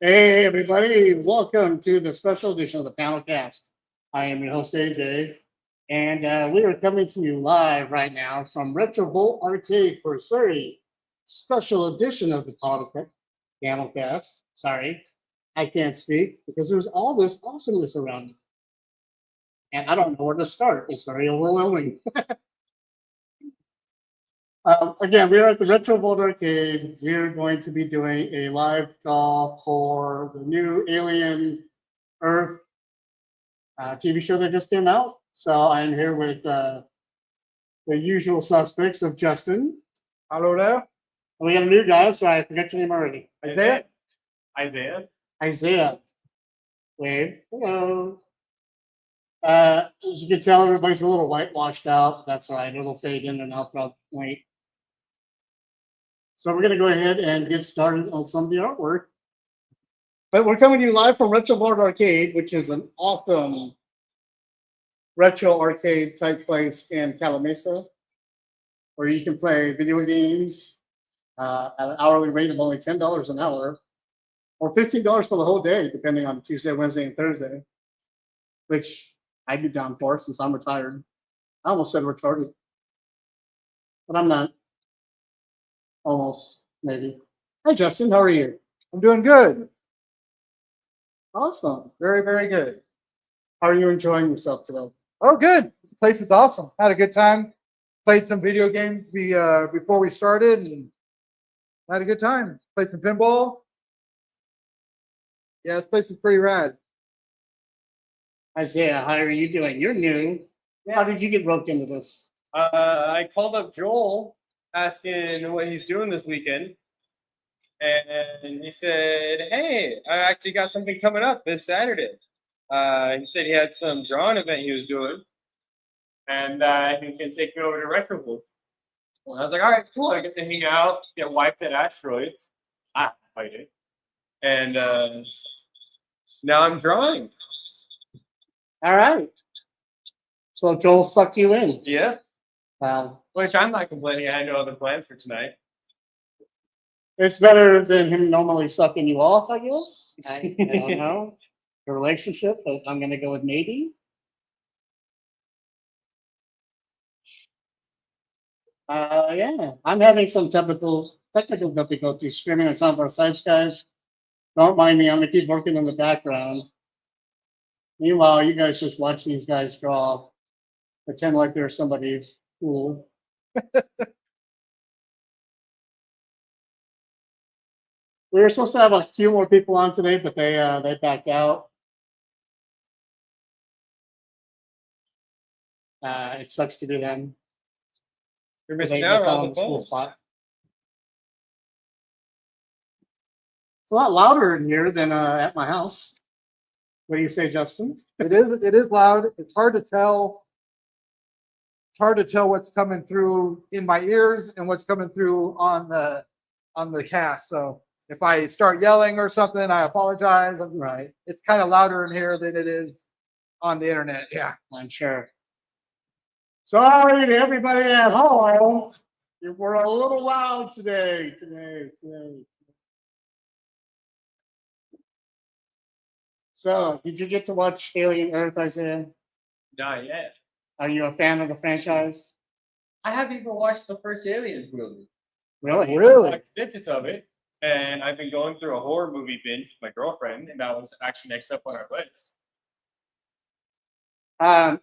Hey everybody, welcome to the special edition of the Panelcast. I am your host AJ, and we are coming to you live right now from Retrovolt Arcade for a very special edition of the Panelcast. Sorry, I can't speak because there's all this awesomeness around me, and I don't know where to start. It's very overwhelming. Again, we are at the Retrovolt Arcade. We're going to be doing a live draw for the new Alien Earth TV show that just came out. So I'm here with the usual suspects of Justin. Hello there. And we got a new guy, so I forget your name already. Isaiah. Isaiah. Wave. Hello. As you can tell, everybody's a little whitewashed out. That's all right. It'll fade in and out probably. So we're going to go ahead and get started on some of the artwork. But we're coming to you live from Retrovolt Arcade, which is an awesome retro arcade type place in Calimesa, where you can play video games at an hourly rate of only $10 an hour, or $15 for the whole day, depending on Tuesday, Wednesday, and Thursday, which I'd be down for since I'm retired. I almost said retarded, but I'm not. Almost, maybe. Hi, Justin. How are you? I'm doing good. Awesome. Very, very good. How are you enjoying yourself today? Oh, good. This place is awesome. Had a good time. Played some video games before we started and had a good time. Played some pinball. Yeah, this place is pretty rad. Isaiah, how are you doing? You're new. How did you get roped into this? I called up Joel asking what he's doing this weekend. And he said, hey, I actually got something coming up this Saturday. He said he had some drawing event he was doing. And he can take me over to Retrovolt. And I was like, all right, cool. I get to hang out, get wiped at asteroids. I did. And now I'm drawing. All right. So Joel sucked you in. Yeah. Wow. Which I'm not complaining. I had no other plans for tonight. It's better than him normally sucking you off, I guess. I don't know. The relationship, but I'm going to go with maybe. Yeah, I'm having some technical difficulties streaming on some of our sites, guys. Don't mind me. I'm going to keep working in the background. Meanwhile, you guys just watch these guys draw. Pretend like they're somebody cool. We were supposed to have a few more people on today, but they backed out. It sucks to be them. You're They missing out missed out on on the the cool phones. spot. It's a lot louder in here than at my house. What do you say, Justin? It is loud. It's hard to tell. It's hard to tell what's coming through in my ears and what's coming through on the cast. So if I start yelling or something, I apologize. Right. It's kind of louder in here than it is on the internet. Yeah. I'm sure. Sorry to everybody at home. We're a little loud today. So, did you get to watch Alien Earth, Isaiah? Not yet. Are you a fan of the franchise? I haven't even watched the first Aliens movie. Really? Really? I snippets of it, and I've been going through a horror movie binge with my girlfriend, and that was actually next up on our list.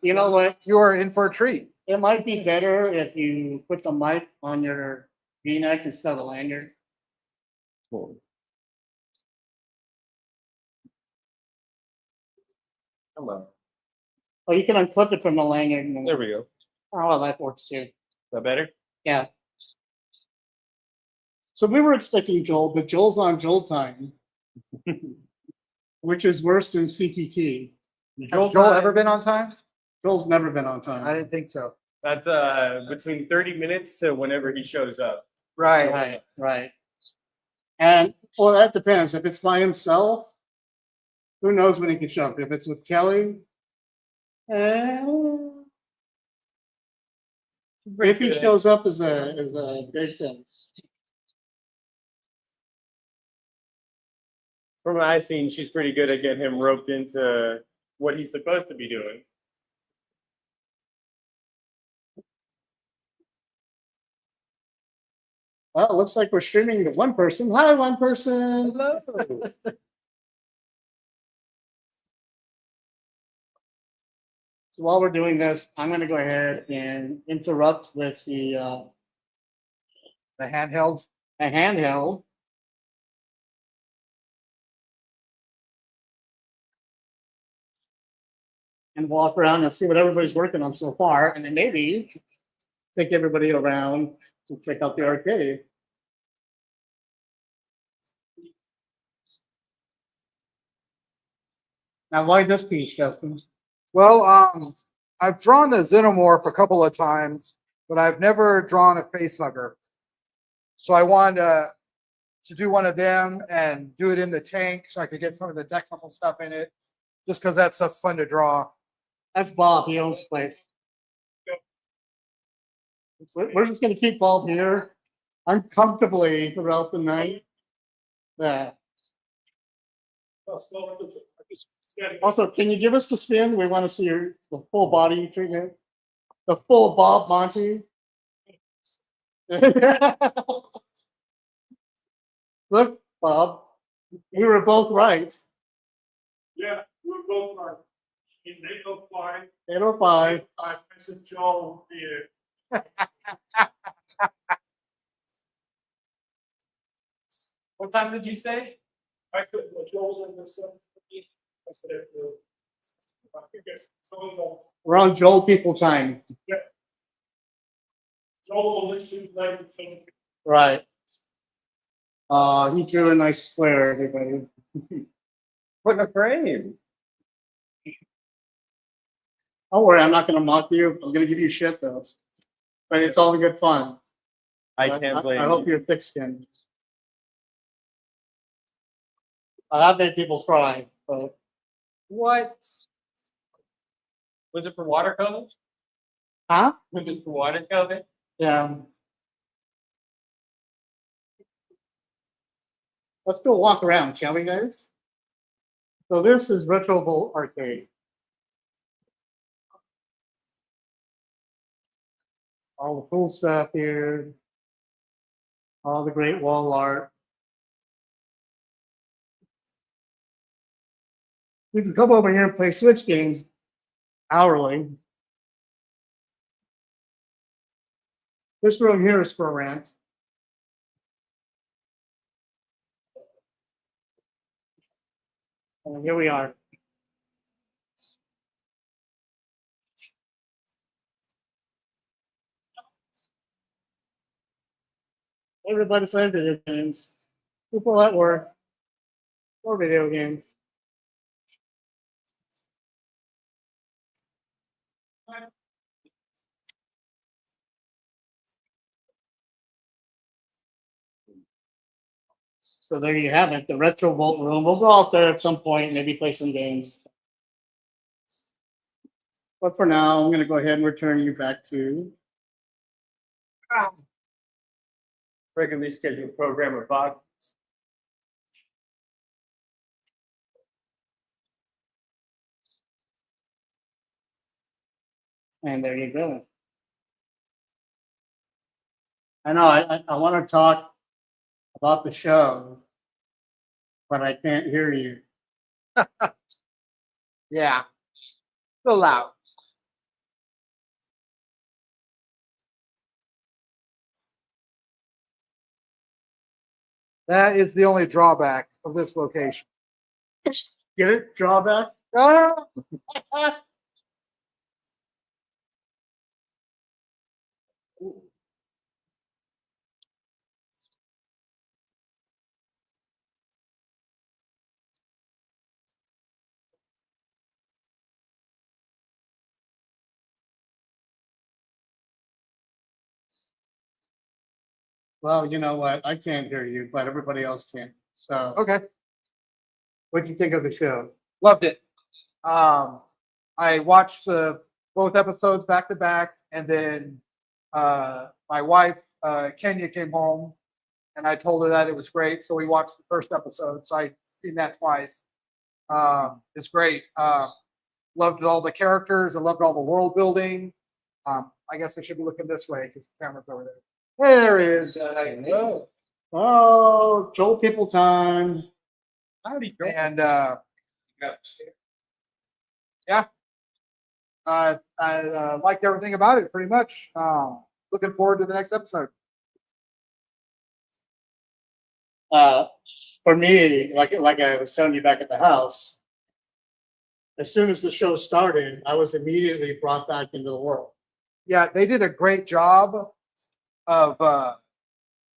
You know what? You are in for a treat. It might be better if you put the mic on your V-neck instead of the lanyard. Hello. Oh, you can unclip it from the lanyard. And There we go. Oh, well, that works too. Is that better? Yeah. So we were expecting Joel, but Joel's on Joel time, which is worse than CPT. Has Joel ever been on time? Joel's never been on time. I didn't think so. That's between 30 minutes to whenever he shows up. Right. Right. And well, that depends. If it's by himself, who knows when he can show up? If it's with Kelly, if he shows up as a big thing. From what I've seen, she's pretty good at getting him roped into what he's supposed to be doing. Well, it looks like we're streaming to one person. Hi, one person. Hello. So while we're doing this, I'm going to go ahead and interrupt with the handheld. handheld. And walk around and see what everybody's working on so far, and then maybe take everybody around to check out the arcade. Now, why this piece, Justin? Well, I've drawn the Xenomorph a couple of times, but I've never drawn a facehugger. So I wanted to do one of them and do it in the tank so I could get some of the technical stuff in it, just because that stuff's fun to draw. That's Bob. He owns the place. We're just going to keep Bob here uncomfortably throughout the night. Yeah. Also, can you give us the spin? We want to see the full body treatment. The full Bob Monty. Look, Bob, we were both right. Yeah, we're both right. It's 8:05. 8:05. I messaged Joel here. What time did you say? I said, well, Joel's on the 7:50. I said, I think it's We're on Joel people time. Joel will issue later. So Right. He drew a nice square, everybody. Put in a frame. Don't worry, I'm not going to mock you. I'm going to give you shit, though. But it's all good fun. I can't blame I hope you. you're thick-skinned. I've made people cry. But What? Was it for watercolor? huh? Was it for watercolor? Yeah. Let's go walk around, shall we, guys? So this is Retrovolt Arcade. All the cool stuff here. All the great wall art. You can come over here and play Switch games hourly. This room here is for rent. And here we are. Everybody playing video games. People at work or video games. So there you have it, the Retrovolt room. We'll go out there at some point, maybe play some games. But for now, I'm going to go ahead and return you back to. Regularly scheduled program of Bob. And there you go. I know I want to talk about the show, but I can't hear you. Yeah. So loud. That is the only drawback of this location. Get it? Drawback? Ah! Well, you know what? I can't hear you, but everybody else can. So, Okay. what'd you think of the show? Loved it. I watched both episodes back to back, and then my wife Kenya came home, and I told her that it was great, so we watched the first episode. So I seen that twice. It's great. Loved all the characters. I loved all the world building. I guess I should be looking this way because the camera's over there. There he is. Oh, Joel people time. Howdy, Joel. And yeah, I liked everything about it pretty much. Looking forward to the next episode. For me, like I was telling you back at the house, as soon as the show started, I was immediately brought back into the world. Yeah, they did a great job of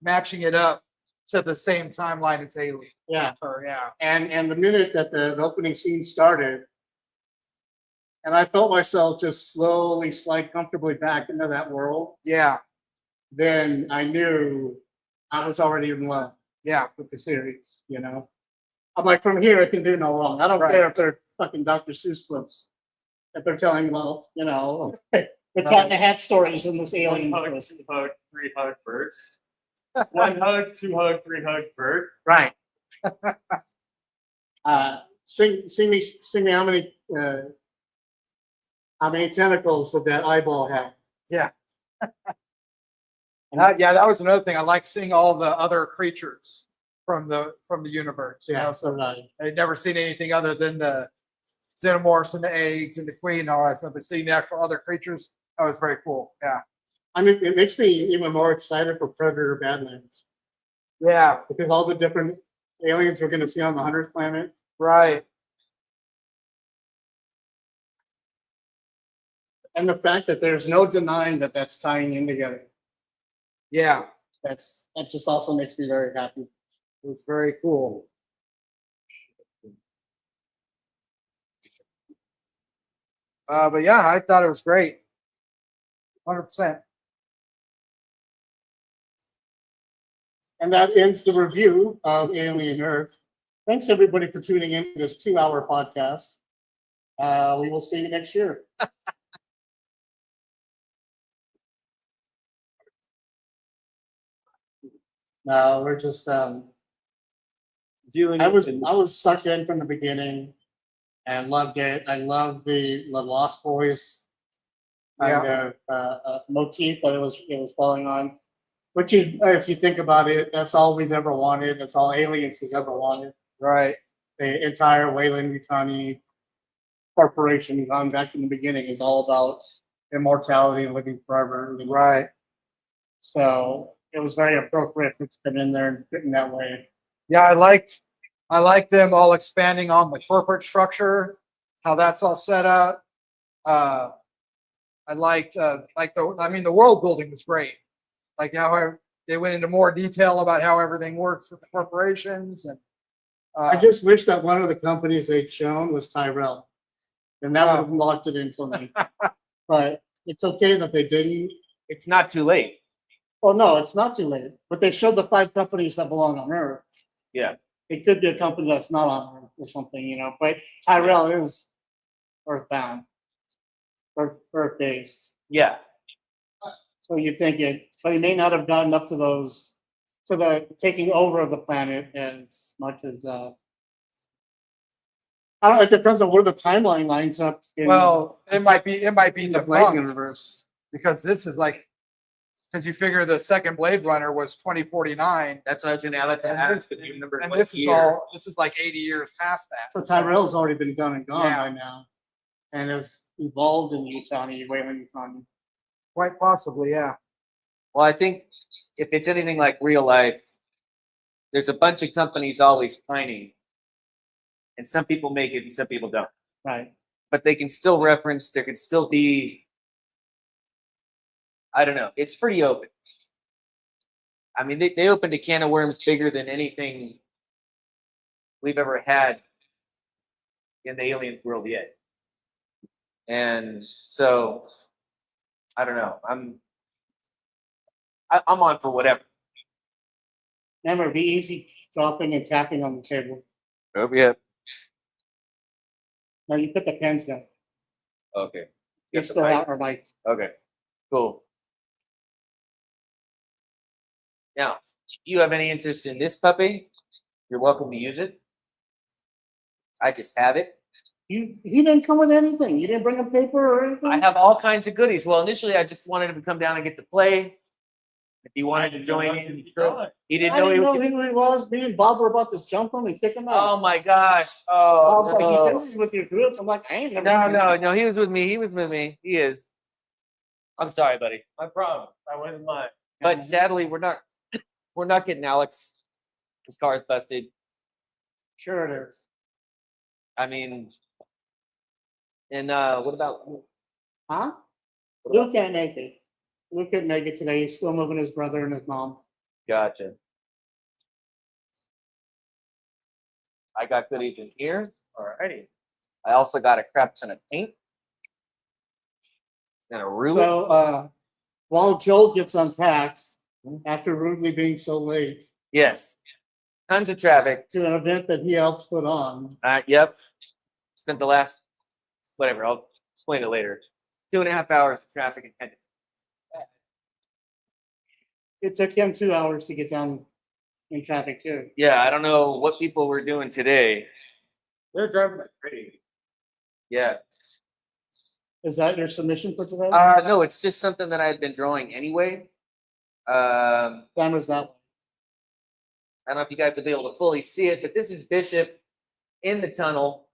matching it up to the same timeline as Alien. Yeah. Yeah. And the minute that the opening scene started, and I felt myself just slowly slide comfortably back into that world, Yeah. then I knew I was already in love Yeah. with the series, you know? I'm like, from here, I can do no wrong. I don't Right. care if they're fucking Dr. Seuss books. If they're telling, well, you know, the cat in the hat stories in this alien. One hug, two hug, three hug first. One hug, two hug, three hug first. Right. Sing me how many tentacles did that eyeball have? Yeah. Yeah, that was another thing. I like seeing all the other creatures from the universe. You Yeah, know, so right. I'd never seen anything other than the xenomorphs and the eggs and the queen and all that stuff. But seeing the actual other creatures, that was very cool. Yeah. I mean, it makes me even more excited for Predator Badlands Yeah. because all the different aliens we're going to see on the 100th planet. Right. And the fact that there's no denying that that's tying in together. Yeah. That just also makes me very happy. It's very cool. But yeah, I thought it was great. 100%. And that ends the review of Alien Earth. Thanks everybody for tuning in to this 2-hour podcast. We will see you next year. No, we're just Dealing I with was sucked in from the beginning and loved it. I love the Lost Boys kind of motif that it was falling on. Which if you think about it, that's all we've ever wanted. That's all Aliens has ever wanted. Right. The entire Weyland-Yutani corporation, gone back from the beginning, is all about immortality and living forever. Right. So it was very appropriate to put in there and written that way. Yeah, I liked them all expanding on the corporate structure, how that's all set up. I liked the world building was great. Like how they went into more detail about how everything works with the corporations, and I just wish that one of the companies they'd shown was Tyrell, and that would have locked it in for me. But it's okay that they didn't. It's not too late. Well, no, it's not too late. But they showed the 5 companies that belong on Earth. Yeah. It could be a company that's not on Earth or something, you know. But Tyrell is Earthbound, Earth based. Yeah. So you think it, but he may not have gotten up to those, to the taking over of the planet as much as. I don't know. It depends on where the timeline lines up. well, it might be in the Blade defunct, universe. because this is like, because you figure the second Blade Runner was 2049, That's what I was gonna ask. But you remember and what this year? is like 80 years past that. So Tyrell's already been done and gone Yeah. by now, and has evolved in Yutani, Weyland-Yutani. Quite possibly, yeah. Well, I think if it's anything like real life, there's a bunch of companies always pining, and some people make it and some people don't. Right. But they can still reference. There can still be. I don't know. It's pretty open. I mean, they opened a can of worms bigger than anything we've ever had in the aliens world yet. And so, I don't know. I'm on for whatever. Remember, be easy dropping and tapping on the table. Oh yeah. No, you put the pens down. Okay. It's still out or light. Okay. Cool. Now, if you have any interest in this puppy, you're welcome to use it. I just have it. He didn't come with anything. You didn't bring a paper or anything? I have all kinds of goodies. Well, initially I just wanted him to come down and get to play. If he wanted to join in, he didn't I know didn't he know was. who he was. Me and Bob were about to jump him and kick him out. Oh my gosh! Bob's Oh like, he no. says he's with your group. I'm like, I ain't never. No, seen no, him. no. He was with me. He was with me. He is. I'm sorry, buddy. My problem. I wasn't mine. But sadly, we're not getting Alex. His car's busted. Sure it is. I mean, and what about? Huh? Luke can't make it. Luke couldn't make it today. He's still moving his brother and his mom. Gotcha. I got goodies in here. Alrighty. I also got a crap ton of paint and a ruler. So while Joel gets unpacked after rudely being so late Yes. Tons of traffic. to an event that he helped put on, Yep. Spent the last, whatever, I'll explain it later. 2.5 hours of traffic in Kendall. it took him 2 hours to get down in traffic too. Yeah, I don't know what people were doing today. They're driving like crazy. Yeah. Is that your submission for today? No, it's just something that I had been drawing anyway. I Camera's that way. don't know if you guys will be able to fully see it, but this is Bishop in the tunnel,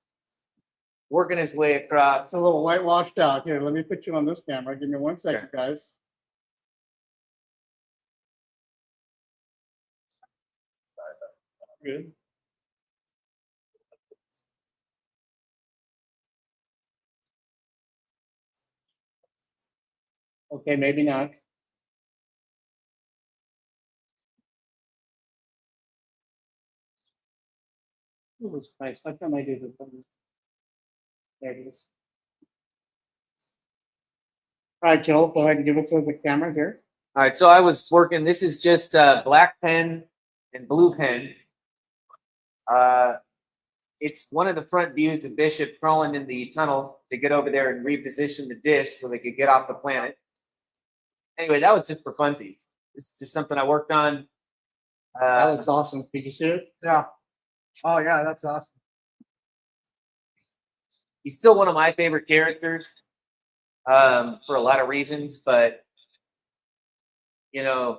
working his way across. It's a little whitewashed out. Here, let me put you on this camera. Give me 1 second, guys. Good. Okay, maybe not. It was nice. How come I do this? There it is. All right, Joel, go ahead and give it to the camera here. All right, so I was working. This is just black pen and blue pen. It's one of the front views of Bishop crawling in the tunnel to get over there and reposition the dish so they could get off the planet. Anyway, that was just for funsies. This is just something I worked on. That looks awesome. Did you see it? Yeah. Oh yeah, that's awesome. He's still one of my favorite characters for a lot of reasons, but you know,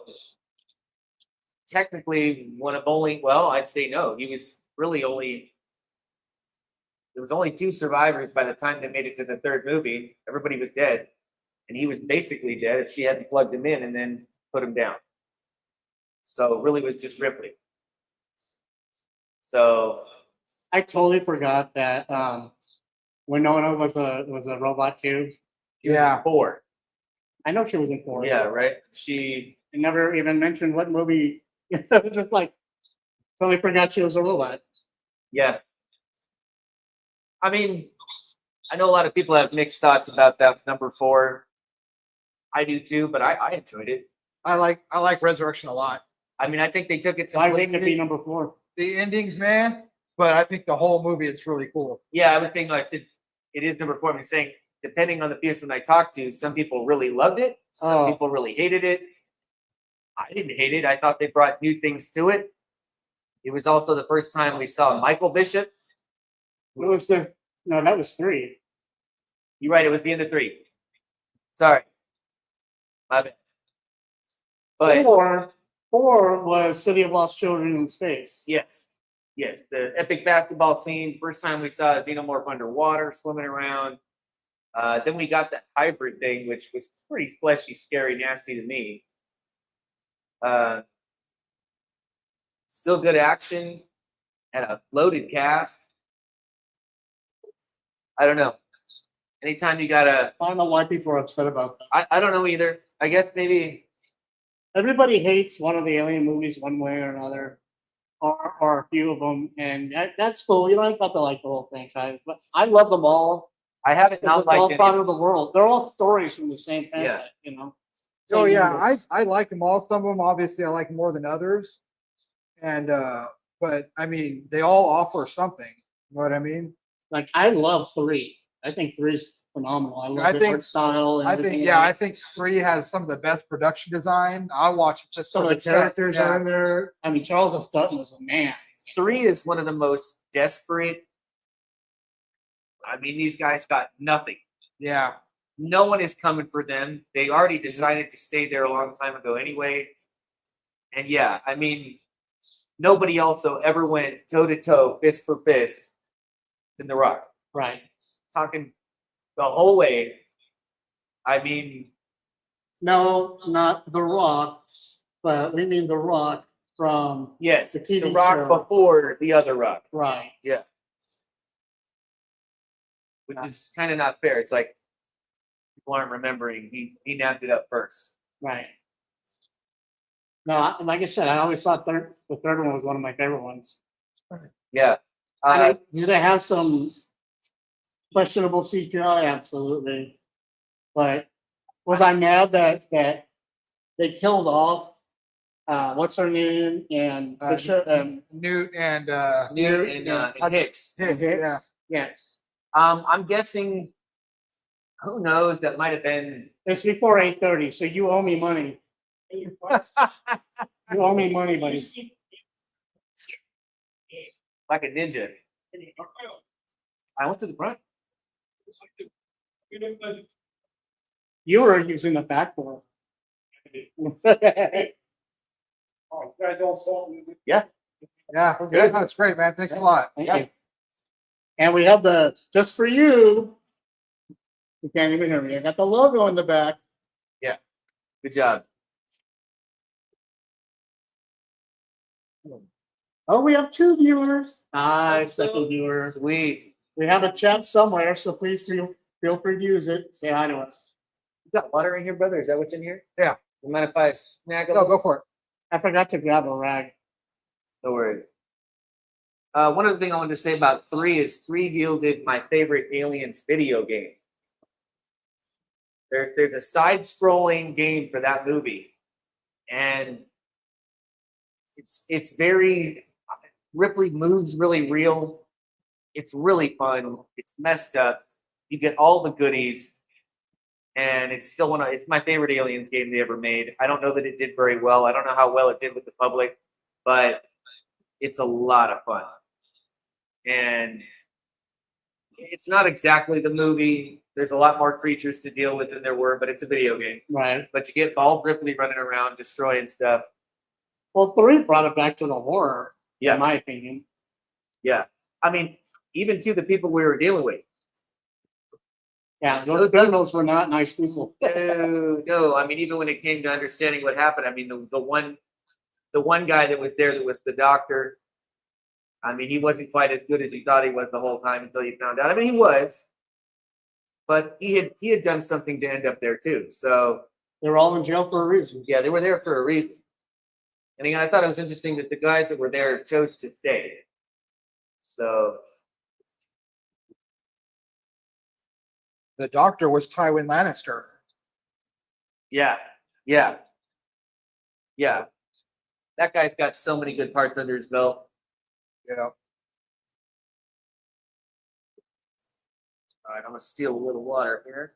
technically one of only, well, I'd say no, he was really only, there was only 2 survivors by the time they made it to the 3rd movie. Everybody was dead, and he was basically dead if she hadn't plugged him in and then put him down. So it really was just Ripley. So I totally forgot that Winona was a robot too. Yeah. 4. I know she was in 4. Yeah, right. She, I never even mentioned what movie. It was just like totally forgot she was a robot. yeah. I mean, I know a lot of people have mixed thoughts about that number 4. I do too, but I enjoyed it. I like Resurrection a lot. I mean, I think they took it So I think it'd be simplistic. number 4. The endings, man, but I think the whole movie is really cool. Yeah, I was thinking, I said, it is number 4. I'm saying, depending on the person I talked to, some people really loved it. Some Oh. people really hated it. I didn't hate it. I thought they brought new things to it. It was also the first time we saw Michael Bishop. It was that was 3. You're right. It was the end of 3. Sorry. My bad. But 4 was City of Lost Children in Space. yes, the epic basketball scene. First time we saw a xenomorph underwater swimming around. Then we got the hybrid thing, which was pretty fleshy, scary, nasty to me. Still good action and a loaded cast. I don't know. Anytime you got a, I don't know why people are upset about that. I don't know either. I guess maybe, Everybody hates one of the Alien movies one way or another, or a few of them, and that's cool. You don't have to like the whole franchise, but I love them all. I haven't Because not it's all liked part any. of the world. They're all stories from the same family, Yeah. you know. Oh Same yeah, universe. I like them all. Some of them obviously I like more than others. And but I mean they all offer something. You know what I mean? Like I love 3. I think 3 is phenomenal. I love I the think- art style. And I think everything yeah, in I it. think 3 has some of the best production design. I watch it just Some for of the sets, characters yeah. are in there. I mean, Charles S. Dutton was a man. 3 is one of the most desperate I mean, these guys got nothing. Yeah. No one is coming for them. They already decided to stay there a long time ago anyway. And yeah, I mean, nobody also ever went toe to toe, fist for fist than The Rock. Right. Talking the whole way. I mean, No, not The Rock, but we mean The Rock from yes, The TV The Rock show. before the other Rock, right. which is kind of not fair. It's like people aren't remembering he nabbed it up first. Right. No, like I said, I always thought the third one was one of my favorite ones. Yeah. I mean, do they have some questionable CGI? Absolutely. But was I mad that they killed off what's her name and Bishop Newt and Newt and Hicks. Hicks, yeah. yes. I'm guessing. Who knows? That might have been. It's before 8:30, so you owe me money. You owe me money, buddy. Like a ninja. I went to the front. You were using the back door. Oh, you guys all saw me. Yeah. Good. That's great, man. Thanks a lot. Thank you. And we have the just for you. You can't even hear me. I got the logo in the back. Good job. Oh, we have 2 viewers. Hi, second viewer. Sweet. We have a chat somewhere, so please feel free to use it. Say hi to us. You got water in here, brother? Is that what's in here? Yeah. You mind if I snag a No, little? go for it. I forgot to grab a rag. No worries. One other thing I wanted to say about 3 is 3 yielded my favorite Aliens video game. There's a side-scrolling game for that movie, and it's very Ripley moves really real. It's really fun. It's messed up. You get all the goodies, and it's still it's my favorite Aliens game they ever made. I don't know that it did very well. I don't know how well it did with the public, but it's a lot of fun. And it's not exactly the movie. There's a lot more creatures to deal with than there were, but it's a video game. Right. But you get Bald Ripley running around destroying stuff. Well, 3 brought it back to the horror, Yeah. in my opinion. Yeah. I mean, even to the people we were dealing with. Yeah, those criminals were not nice people. No. I mean, even when it came to understanding what happened, I mean, the one guy that was there that was the doctor, I mean, he wasn't quite as good as he thought he was the whole time until you found out. I mean, he was, but he had done something to end up there too. So They were all in jail for a reason. yeah, they were there for a reason. And again, I thought it was interesting that the guys that were there chose to stay. So The doctor was Tywin Lannister. yeah. That guy's got so many good parts under his belt. Yeah. All right, I'm gonna steal a little water here.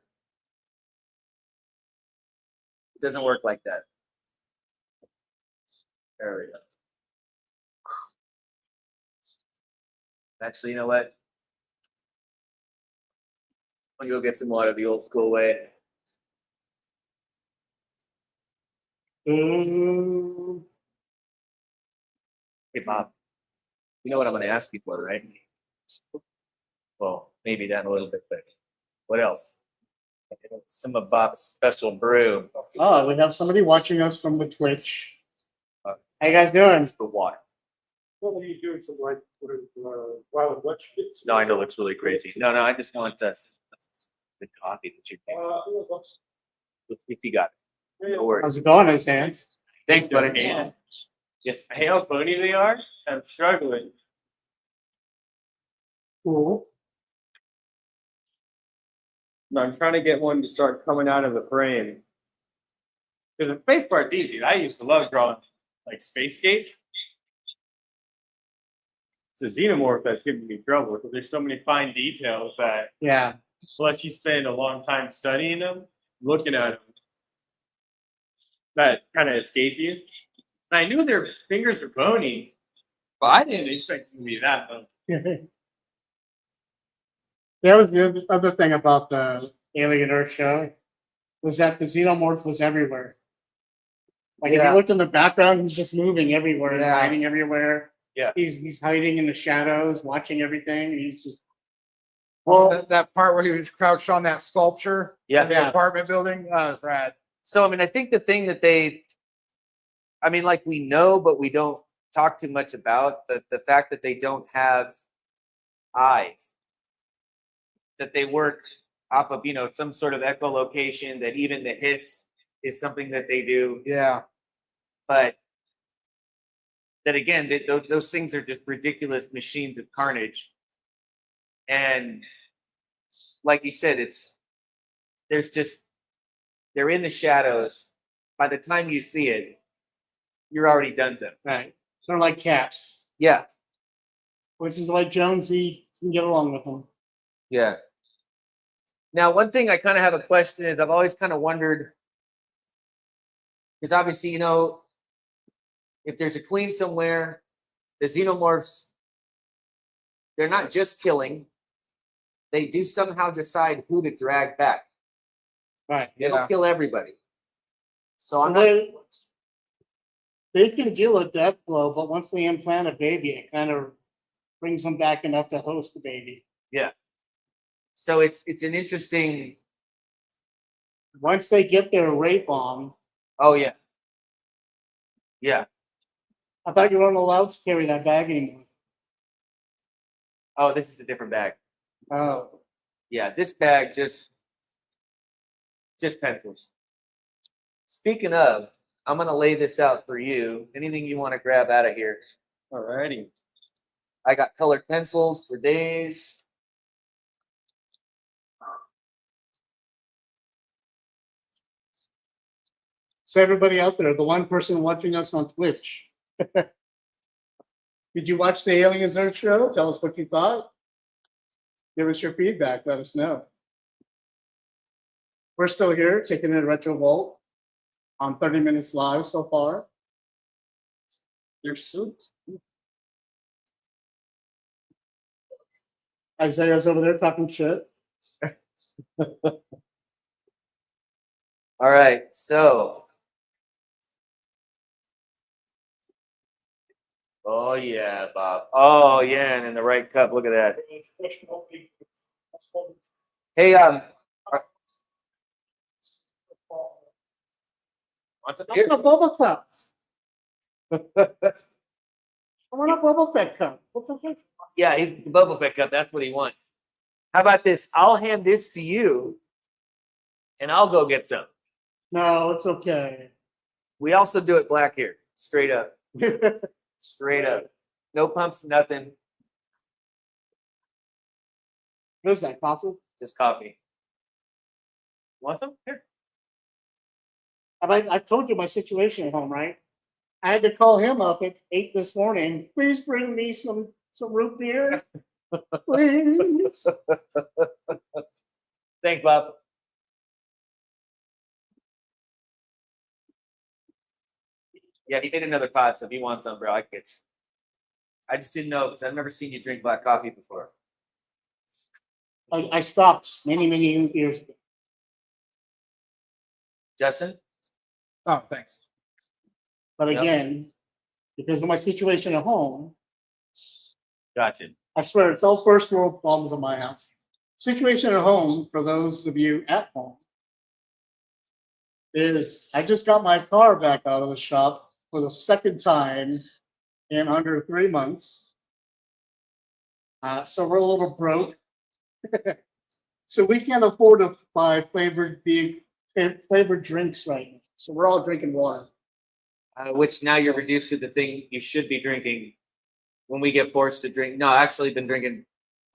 It doesn't work like that. There we go. Actually, you know what? I'm gonna go get some water the old school way. Hey, Bob. You know what I'm gonna ask you for, right? Well, maybe that in a little bit, but what else? Some of Bob's special brew. Oh, we have somebody watching us from the Twitch. Uh, How you guys doing? For water. What are you doing? Some like wild wet shit? No, I know it looks really crazy. No, I just want this the coffee that you if you got it. No How's worries. it going, his hands? Thanks, buddy. Yeah. Yes. Hey, how bony they are? I'm struggling. Cool. I'm trying to get one to start coming out of the frame. Because the space part's easy. I used to love drawing like space skates. It's a xenomorph that's giving me trouble because there's so many fine details that Yeah. unless you spend a long time studying them, looking at them, that kind of escape you. And I knew their fingers were bony, but I didn't expect them to be that bony. That was the other thing about the Alien Earth show, was that the xenomorph was everywhere. Like if you Yeah. looked in the background, he's just moving everywhere and Yeah. hiding everywhere. Yeah. He's hiding in the shadows, watching everything. He's just Well, that part where he was crouched on that sculpture Yeah. in the apartment building, rad. So, I mean, I think the thing that I mean, like we know, but we don't talk too much about the fact that they don't have eyes, that they work off of, some sort of echolocation, that even the hiss is something that they do. Yeah. But that again, those things are just ridiculous machines of carnage. And like you said, they're in the shadows. By the time you see it, you're already done them. right. They're like cats, Yeah. which is why Jonesy can get along with them. Yeah. Now, one thing I kind of have a question is I've always kind of wondered, because obviously, if there's a queen somewhere, the xenomorphs, they're not just killing, they do somehow decide who to drag back. Right. They Yeah. don't kill everybody. So I'm And not, they can deal with death blow, but once they implant a baby, it kind of brings them back enough to host the baby. so it's an interesting, Once they get their rape on, oh yeah. Yeah. I thought you weren't allowed to carry that bag anymore. Oh, this is a different bag. Oh, Yeah, this bag just pencils. Speaking of, I'm gonna lay this out for you. Anything you want to grab out of here? Alrighty. I got colored pencils for days. so everybody out there, the one person watching us on Twitch, did you watch the Aliens Earth show? Tell us what you thought. Give us your feedback. Let us know. We're still here, kicking in Retrovolt on 30 Minutes Live so far. Your suit. Isaiah's over there talking shit. All right, so. Oh yeah, Bob. Oh yeah, and in the right cup. Look at that. Hey, what's up I here? want a Boba Cup. I want a Boba Fett cup. What the fuck? Yeah, he's the Boba Fett cup. That's what he wants. How about this? I'll hand this to you, and I'll go get some. No, it's okay. We also do it black here, straight up, straight up. No pumps, nothing, What is that, coffee? just coffee. Want some? Here. I told you my situation at home, right? I had to call him up at 8 this morning. Please bring me some root beer. Please. Thanks, Bob. Yeah, he made another pot, so if you want some, bro, I just didn't know because I've never seen you drink black coffee before. I stopped many years ago. Justin? Oh, thanks. But Yep. again, because of my situation at home, Gotcha. I swear it's all first world problems in my house. Situation at home, for those of you at home, is I just got my car back out of the shop for the second time in under 3 months. So we're a little broke. So we can't afford to buy flavored drinks right now. So we're all drinking water. Which now you're reduced to the thing you should be drinking when we get forced to drink. No, I actually been drinking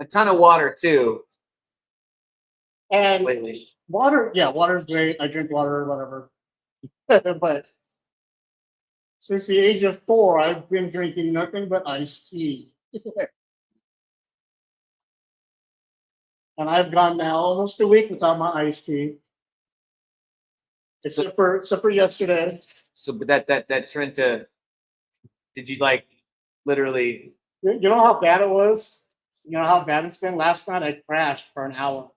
a ton of water too And lately. water, yeah, water's great. I drink water, whatever. But since the age of 4, I've been drinking nothing but iced tea. And I've gone now almost a week without my iced tea. Except for yesterday. So but that trend to, did you like literally? You know how bad it was? You know how bad it's been? Last night I crashed for an hour.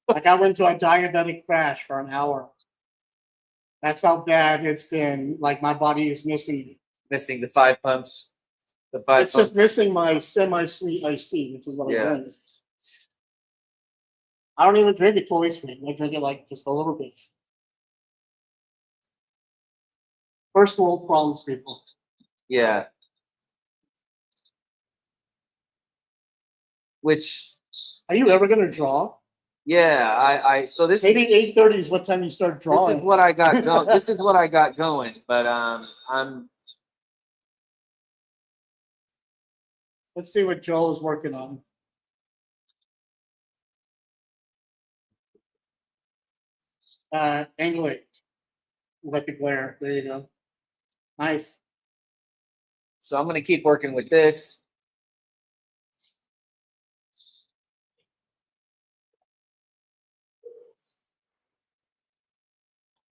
Like I went to a diabetic crash for an hour. That's how bad it's been. Like my body is missing. Missing the 5 pumps. The 5 It's pumps. just missing my semi-sweet iced tea, which is what Yeah. I drink. I don't even drink it fully sweet. I drink it like just a little bit. First world problems, people. Yeah. Which, Are you ever gonna draw? yeah, I so this Maybe 8:30 is what time you start this drawing. is what I got going. This is what I got going, but I'm Let's see what Joel is working on. Angle it. Let the glare. There you go. Nice. so I'm gonna keep working with this.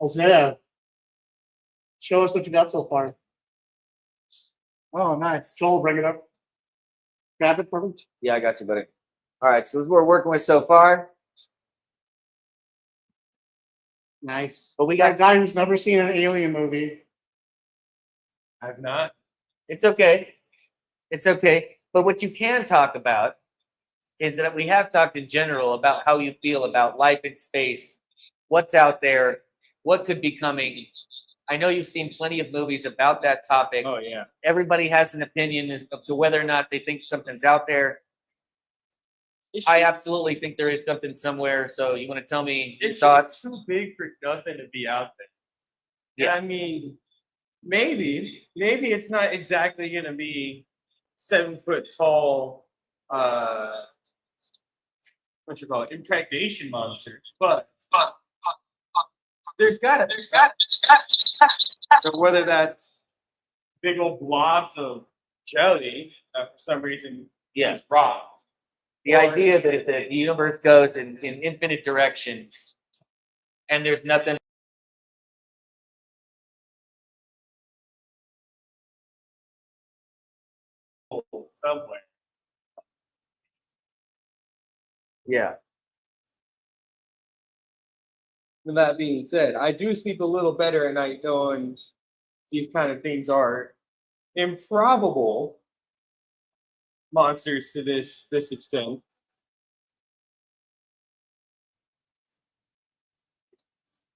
Isaiah, show us what you got so far. Oh, nice. Joel, bring it up. Grab it for me. Yeah, I got you, buddy. All right, so this is what we're working with so far. Nice. But we Got a got guy who's never seen an alien movie. I've not. it's okay. It's okay. But what you can talk about is that we have talked in general about how you feel about life in space, what's out there, what could be coming. I know you've seen plenty of movies about that topic. Oh yeah. Everybody has an opinion as to whether or not they think something's out there. I absolutely think there is something somewhere. So you want to tell me your It's thoughts? too big for nothing to be out there. Yeah. I mean, maybe it's not exactly gonna be 7 foot tall, what you call it, impregnation monsters, but there's got so whether that's big old blobs of jelly for some reason Yeah. it's rock. The idea that the universe goes in infinite directions and there's nothing. Somewhere. Yeah. And that being said, I do sleep a little better at night knowing these kind of things are improbable monsters to this extent.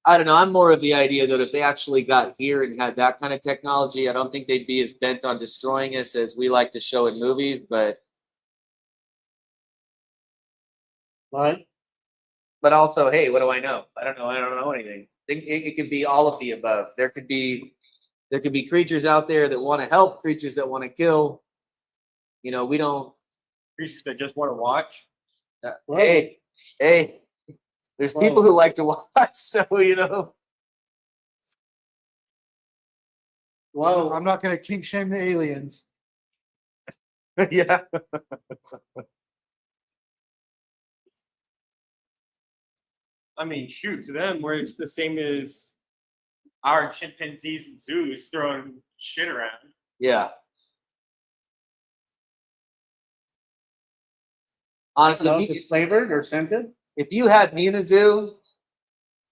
I don't know. I'm more of the idea that if they actually got here and had that kind of technology, I don't think they'd be as bent on destroying us as we like to show in movies. But Right? also, hey, what do I know? I don't know. I don't know anything. It could be all of the above. There could be creatures out there that want to help, creatures that want to kill. You know, we don't. Creatures that just want to watch. Hey, there's people who like to watch, so you know. Whoa. I'm not going to kink shame the aliens. Yeah. I mean, shoot, to them, where it's the same as our chimpanzees and zoos throwing shit around. Yeah. I don't Honestly, know, is it flavored or scented? if you had me in a zoo,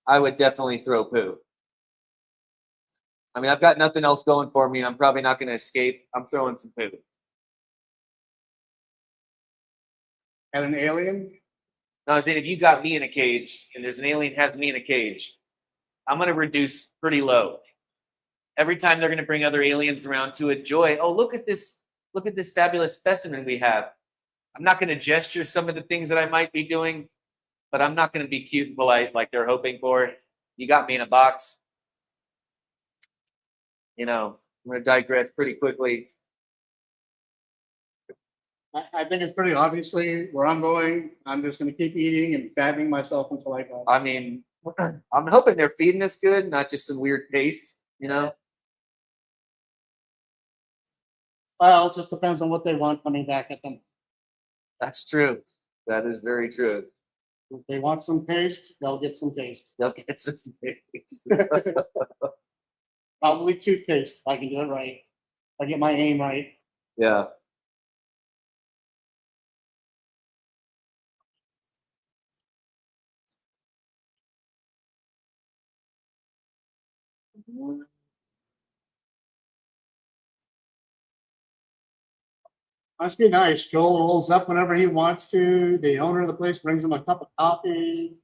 I would definitely throw poo. I mean, I've got nothing else going for me, and I'm probably not going to escape. I'm throwing some poo. At an alien? No, I'm saying if you got me in a cage and there's an alien has me in a cage, I'm going to reduce pretty low. Every time they're going to bring other aliens around to enjoy, oh, look at this fabulous specimen we have. I'm not going to gesture some of the things that I might be doing, but I'm not going to be cute and polite like they're hoping for. You got me in a box. You know, I'm going to digress pretty quickly. I think it's pretty obviously where I'm going. I'm just going to keep eating and fattening myself until I go. I mean, I'm hoping they're feeding us good, not just some weird paste, you know? Well, it just depends on what they want coming back at them. That's true. That is very true. If they want some paste, they'll get some taste. They'll get some paste. Probably toothpaste if I can do it right. If I get my aim right. Yeah. Must be nice. Joel rolls up whenever he wants to. The owner of the place brings him a cup of coffee.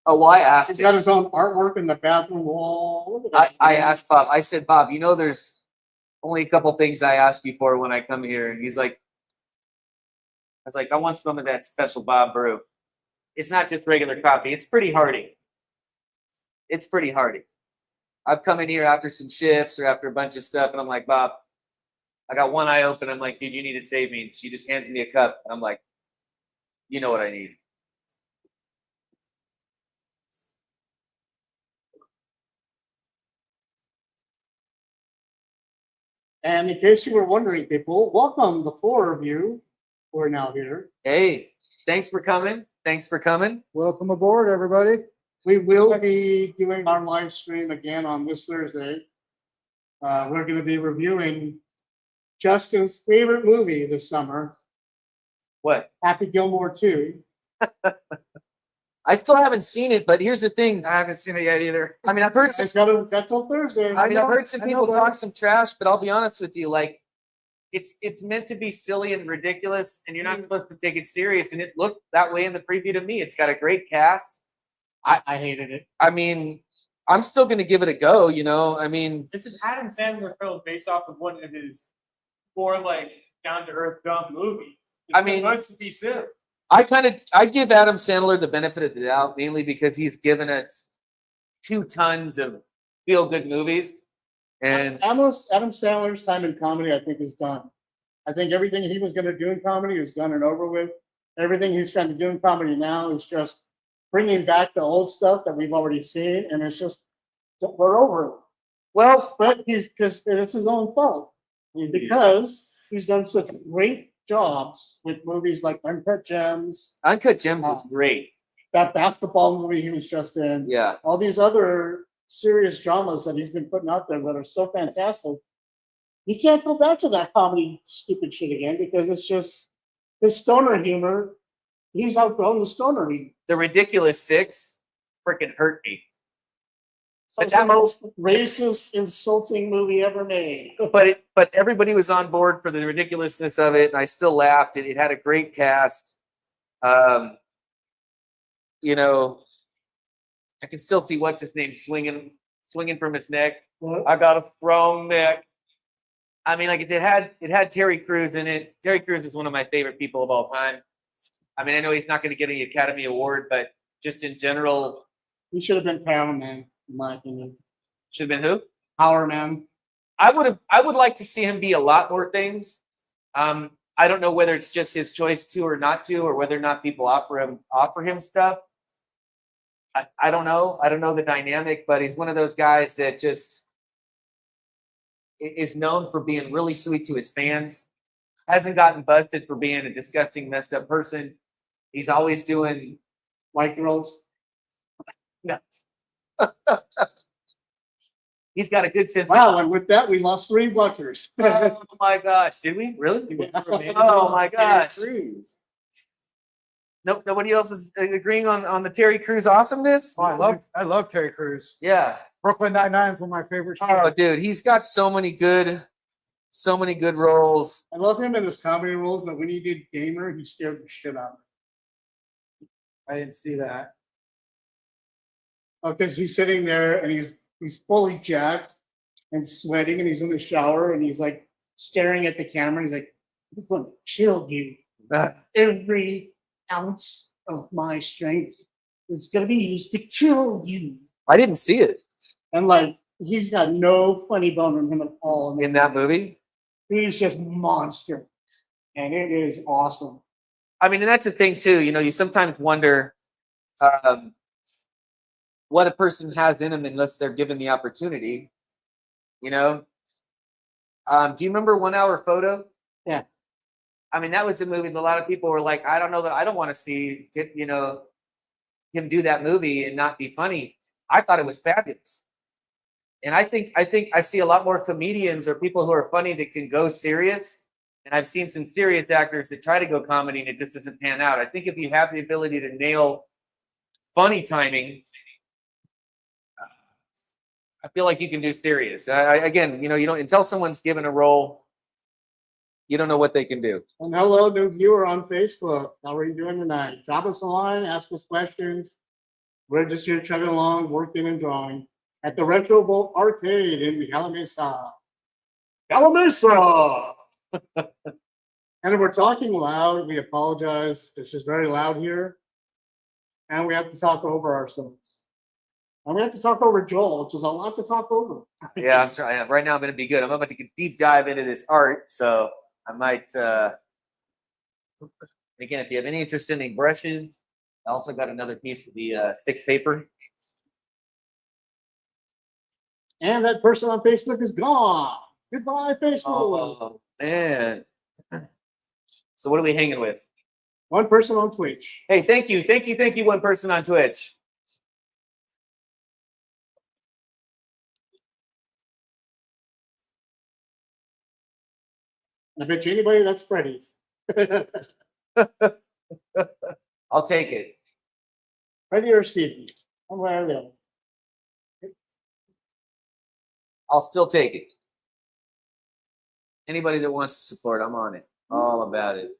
Oh, well, I asked He's him. got his own artwork in the bathroom wall. Look at that. I asked Bob. I said, Bob, you know, there's only a couple things I ask you for when I come here. And he's like, I was like, I want some of that special Bob brew. It's not just regular coffee. It's pretty hearty. It's pretty hearty. I've come in here after some shifts or after a bunch of stuff, and I'm like, Bob, I got one eye open. I'm like, dude, you need to save me. And she just hands me a cup. I'm like, you know what I need. And in case you were wondering, people, welcome the 4 of you who are now here. Hey, thanks for coming. Thanks for coming. Welcome aboard, everybody. We will be doing our live stream again on this Thursday. We're going to be reviewing Justin's favorite movie this summer, What? Happy Gilmore 2. I still haven't seen it, but here's the thing. I haven't seen it yet either. I mean, I've heard some It's got till Thursday. I mean, I've heard some I know, people but- talk some trash, but I'll be honest with you, like it's meant to be silly and ridiculous, and you're not supposed to take it serious. And it looked that way in the preview to me. It's got a great cast. I hated it. I mean, I'm still gonna give it a go, you know. I mean, It's an Adam Sandler film based off of one of his more like down to earth dumb movies. I mean- supposed to be silly. I give Adam Sandler the benefit of the doubt, mainly because he's given us 2 tons of feel good movies. And Adam Sandler's time in comedy, I think, is done. I think everything he was going to do in comedy is done and over with. Everything he's trying to do in comedy now is just bringing back the old stuff that we've already seen, and it's just we're over it. well, But because it's his own fault because he's done such great jobs with movies like Uncut Gems, Uncut Gems was great. that basketball movie he was just in, Yeah. all these other serious dramas that he's been putting out there that are so fantastic. He can't go back to that comedy stupid shit again because it's just his stoner humor. He's outgrown the stoner humor. The Ridiculous 6 freaking hurt me. It's the most racist, insulting movie ever made. But everybody was on board for the ridiculousness of it, and I still laughed. It had a great cast. You know, I can still see what's his name swinging from his neck. I got a strong neck. I mean, like it had Terry Crews in it. Terry Crews is one of my favorite people of all time. I mean, I know he's not going to get an Academy Award, but just in general, He should have been Power Man, in my opinion. should have been who? Power Man. I would like to see him be a lot more things. I don't know whether it's just his choice to or not to, or whether or not people offer him stuff. I don't know. I don't know the dynamic, but he's one of those guys that just is known for being really sweet to his fans. Hasn't gotten busted for being a disgusting, messed up person. He's always doing White girls. no. He's got a good sense. Wow, and with that, we lost 3 watchers. Oh my gosh! Did we really? Yeah. Oh my gosh! Crews. Nope. Nobody else is agreeing on the Terry Crews awesomeness. Oh, I love Terry Crews. Yeah. Brooklyn Nine-Nine is one of my favorite shows. Oh, dude, he's got so many good roles. I love him in his comedy roles, but when he did Gamer, he scared the shit out of me. I didn't see that. Because he's sitting there and he's fully jacked and sweating, and he's in the shower and he's like staring at the camera. And he's like, "I'm going to kill you. Every ounce of my strength is going to be used to kill you." I didn't see it And like, he's got no funny bone in him at all. in that movie. He's just monster, and it is awesome. I mean, and that's the thing too. You know, you sometimes wonder what a person has in them unless they're given the opportunity. You know, do you remember 1 Hour Photo? Yeah. I mean, that was a movie that a lot of people were like, I don't know that I don't want to see, you know, him do that movie and not be funny. I thought it was fabulous. And I think I see a lot more comedians or people who are funny that can go serious. And I've seen some serious actors that try to go comedy and it just doesn't pan out. I think if you have the ability to nail funny timing, I feel like you can do serious. Again, you know, you don't until someone's given a role, you don't know what they can do. And hello, new viewer on Facebook. How are you doing tonight? Drop us a line, ask us questions. We're just here chugging along, working and drawing at the Retrovolt Arcade in Calimesa. Calimesa! And if we're talking loud, we apologize. It's just very loud here. And we have to talk over ourselves. And we have to talk over Joel, which is a lot to talk over. Yeah, I'm trying. Right now, I'm going to be good. I'm about to get deep dive into this art, so I might. Again, if you have any interest in any brushes, I also got another piece of the thick paper. And that person on Facebook is gone. Goodbye, Facebook. Oh man! So what are we hanging with? One person on Twitch. Hey, thank you, one person on Twitch. I bet you anybody that's Freddie. I'll take it. Freddie or Stevie. One way or the other. I'll still take it. Anybody that wants to support, I'm on it. All about it.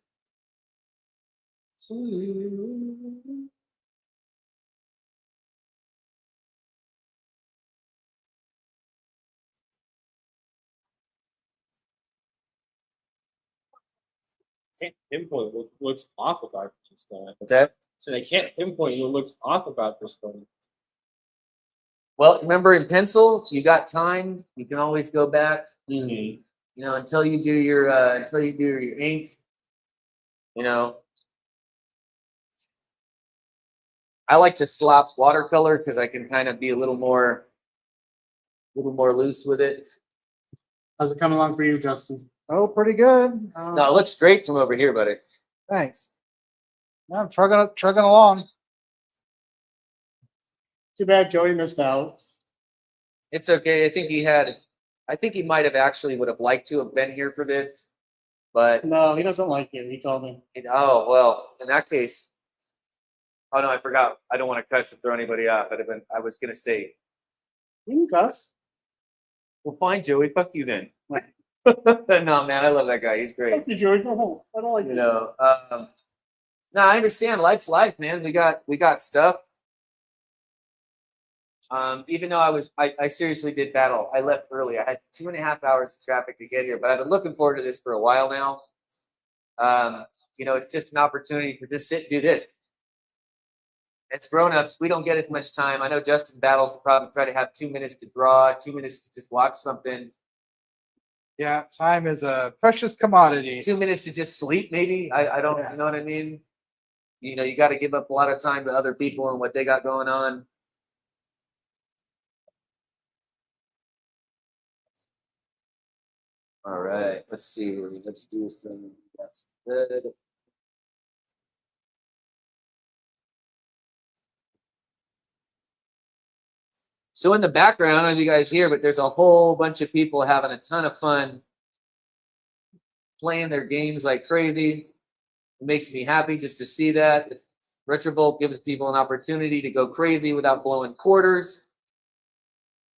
Can't pinpoint what looks off about this guy. What's that? So I can't pinpoint what looks off about this one. Well, remember in pencil, you got time. You can always go back. Mm-hmm. You know, until you do your ink. You know, I like to slop watercolor because I can kind of be a little more loose with it. How's it coming along for you, Justin? Oh, pretty good. No, it looks great from over here, buddy. Thanks. Yeah, I'm trugging along. Too bad Joey missed out. It's okay. I think he might have actually would have liked to have been here for this, but No, he doesn't like you. He told me. oh well. In that case, oh no, I forgot. I don't want to cuss and throw anybody off. I was gonna say, You can cuss. well, fine, Joey. Fuck you then. No, man, I love that guy. He's great. Fuck you, Joey. Go home. I don't like You you. know. No, I understand. Life's life, man. We got stuff. Even though I seriously did battle. I left early. I had 2.5 hours of traffic to get here, but I've been looking forward to this for a while now. You know, it's just an opportunity for just sit and do this. It's grown-ups. We don't get as much time. I know Justin battles will probably try to have 2 minutes to draw, 2 minutes to just watch something. Yeah, time is a precious commodity. 2 minutes to just sleep, maybe. I don't, Yeah. you know what I mean? You know, you got to give up a lot of time to other people and what they got going on. All right, let's see. Let's do some. That's good. So in the background, I don't know if you guys hear, but there's a whole bunch of people having a ton of fun playing their games like crazy. It makes me happy just to see that. Retrovolt gives people an opportunity to go crazy without blowing quarters.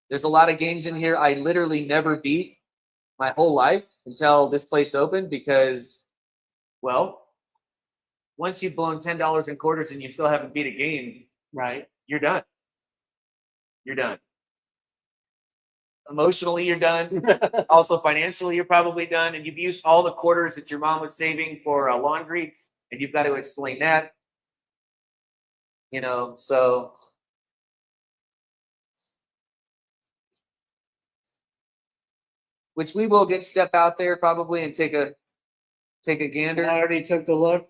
There's a lot of games in here I literally never beat my whole life until this place opened because, well, once you've blown $10 in quarters and you still haven't beat a game, Right. you're done. You're done. Emotionally, you're done. Also, financially, you're probably done. And you've used all the quarters that your mom was saving for laundry, and you've got to explain that. You know, so. Which we will step out there probably and take a gander. I already took the look.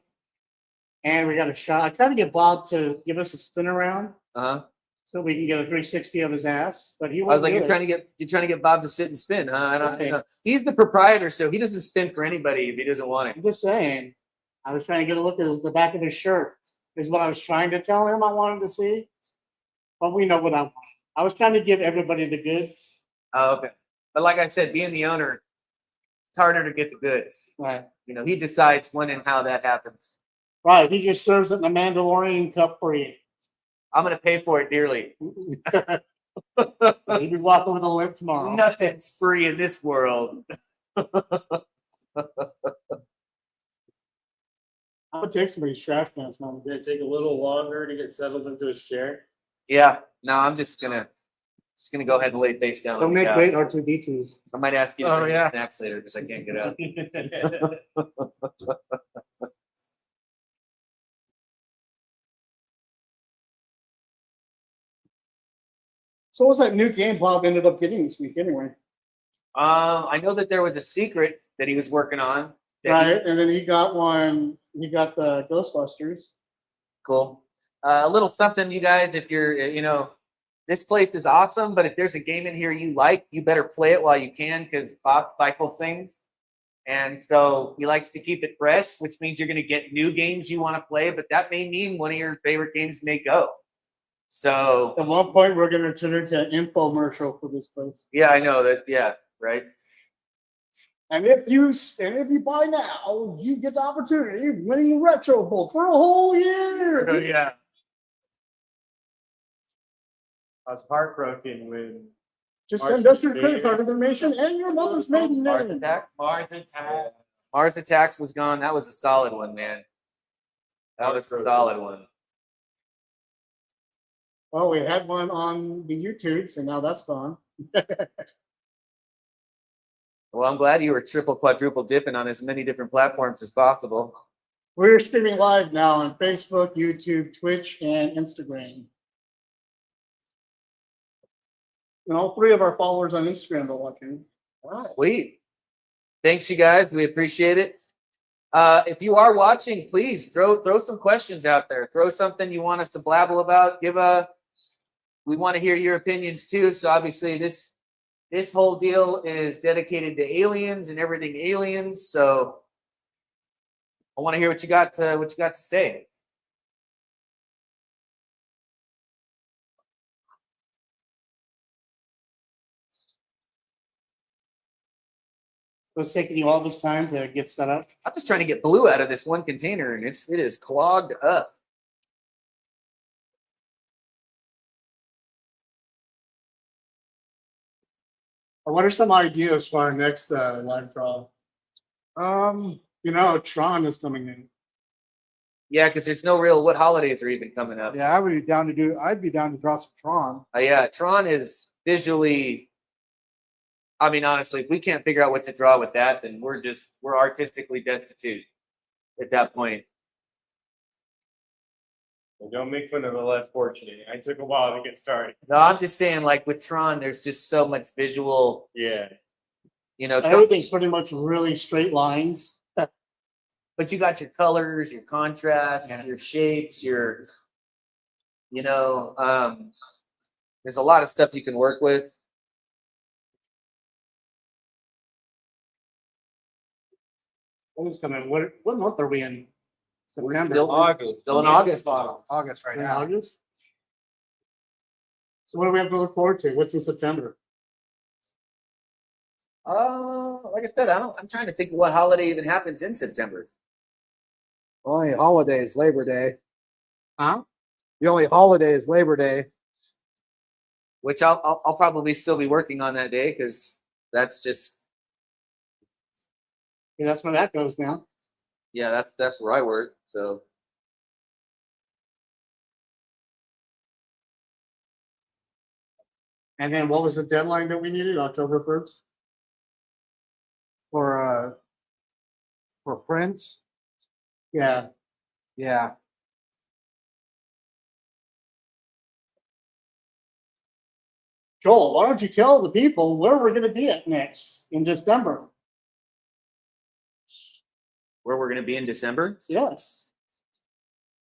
And we got a shot. I tried to get Bob to give us a spin around Uh-huh. so we can get a 360 of his ass, but he I was wasn't like, do you're it. trying to get Bob to sit and spin, huh? I don't Okay. know. He's the proprietor, so he doesn't spin for anybody if he doesn't want it. I'm just saying. I was trying to get a look at the back of his shirt. Is what I was trying to tell him I wanted to see. But we know what I want. I was trying to give everybody the goods. Oh, okay. But like I said, being the owner, it's harder to get the goods. Right. You know, he decides when and how that happens. Right. He just serves it in a Mandalorian cup for you. I'm going to pay for it dearly. Maybe walk over the limp tomorrow. Nothing's free in this world. I would take somebody's trash cans now. Did it take a little longer to get settled into his chair? Yeah. No, I'm just gonna go ahead and lay face down. Don't on the make couch. great R2D2s. I might ask you to Oh, bring me yeah. snacks later because I can't get up. So what was that new game Bob ended up getting this week anyway? I know that there was a secret that he was working on. that he- Right, and then he got one. He got the Ghostbusters. Cool. A little something, you guys. If you're, this place is awesome, but if there's a game in here you like, you better play it while you can because Bob cycles things. And so he likes to keep it fresh, which means you're going to get new games you want to play, but that may mean one of your favorite games may go. So, At one point, we're going to turn into an infomercial for this place. yeah, I know that. Yeah, right. And if you buy now, you get the opportunity of winning Retrovolt for a whole year. Yeah. I was heartbroken when Just send us your credit card information and your mother's maiden Mars name. Attack. Mars Attack. Mars Attacks was gone. That was a solid one, man. That was a solid one. Well, we had one on the YouTubes, and now that's gone. Well, I'm glad you were triple, quadruple dipping on as many different platforms as possible. We're streaming live now on Facebook, YouTube, Twitch, and Instagram. And all three of our followers on Instagram are watching. Sweet. Thanks, you guys. We appreciate it. If you are watching, please throw some questions out there. Throw something you want us to blabble about. We want to hear your opinions too. So obviously this whole deal is dedicated to aliens and everything aliens. So I want to hear what you got to say. It's taking you all this time to get set up. I'm just trying to get blue out of this one container, and it is clogged up. What are some ideas for our next live draw? Tron is coming in. Yeah, because there's no real what holidays are even coming up. Yeah, I'd be down to draw some Tron. Yeah, Tron is visually. I mean, honestly, if we can't figure out what to draw with that, then we're artistically destitute at that point. Well, don't make fun of the less fortunate. I took a while to get started. No, I'm just saying, like with Tron, there's just so much visual. Yeah. Tron, Everything's pretty much really straight lines. but you got your colors, your contrast, your shapes, there's a lot of stuff you can work with. What is coming? What month are we in? September. Still in August. August right In now. August. So what do we have to look forward to? What's in September? Like I said, I'm trying to think of what holiday even happens in September. Only holiday is Labor Day. Huh? The only holiday is Labor Day. Which I'll probably still be working on that day because that's just Yeah, that's where that goes now. that's where I work. So And then what was the deadline that we needed? October 1st? For Prince. Yeah. Yeah. Joel, why don't you tell the people where we're going to be at next in December? where we're going to be in December. Yes.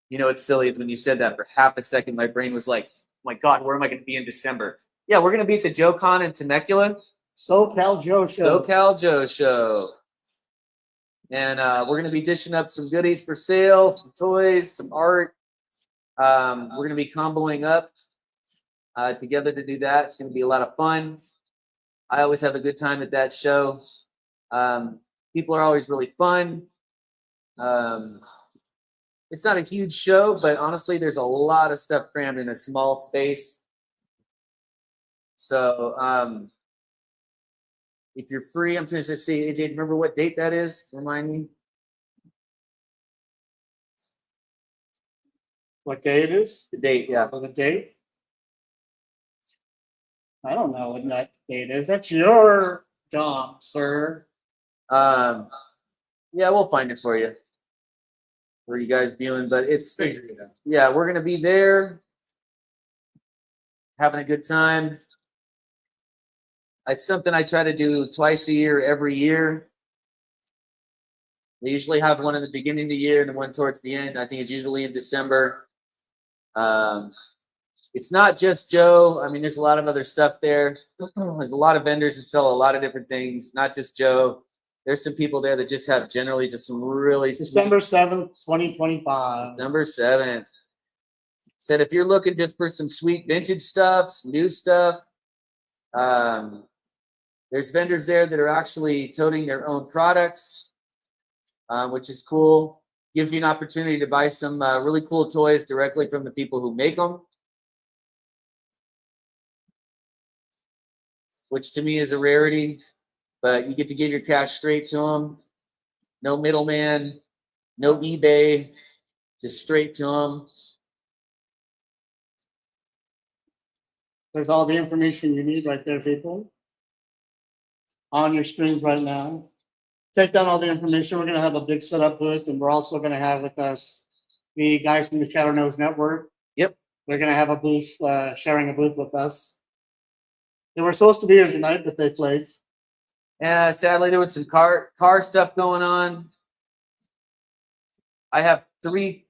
It's silly when you said that for half a second, my brain was like, oh my God, where am I going to be in December? Yeah, we're going to be at the Joe Con in Temecula. SoCal Joe Show. SoCal Joe Show. And we're going to be dishing up some goodies for sale, some toys, some art. We're going to be comboing up together to do that. It's going to be a lot of fun. I always have a good time at that show. People are always really fun. It's not a huge show, but honestly, there's a lot of stuff crammed in a small space. So if you're free, I'm trying to see, AJ, remember what date that is? Remind me. What day it is? The date, yeah. For the date? I don't know when that date is. That's your job, sir. Yeah, we'll find it for you. Where you guys viewing? But it's yeah, we're gonna be there, having a good time. It's something I try to do twice a year, every year. They usually have one in the beginning of the year and the one towards the end. I think it's usually in December. It's not just Joe. I mean, there's a lot of other stuff there. There's a lot of vendors that sell a lot of different things, not just Joe. There's some people there that just have generally just some really December 7th, 2025. December 7th. Said if you're looking just for some sweet vintage stuff, some new stuff, there's vendors there that are actually toting their own products, which is cool. Gives you an opportunity to buy some really cool toys directly from the people who make them, which to me is a rarity. But you get to give your cash straight to them. No middleman, no eBay, just straight to them. There's all the information you need right there, people. On your screens right now. Take down all the information. We're going to have a big setup booth, and we're also going to have with us the guys from the Shadow Nose Network. Yep. They're going to have a booth, sharing a booth with us. They were supposed to be here tonight, but they played. Yeah, sadly, there was some car stuff going on. I have 3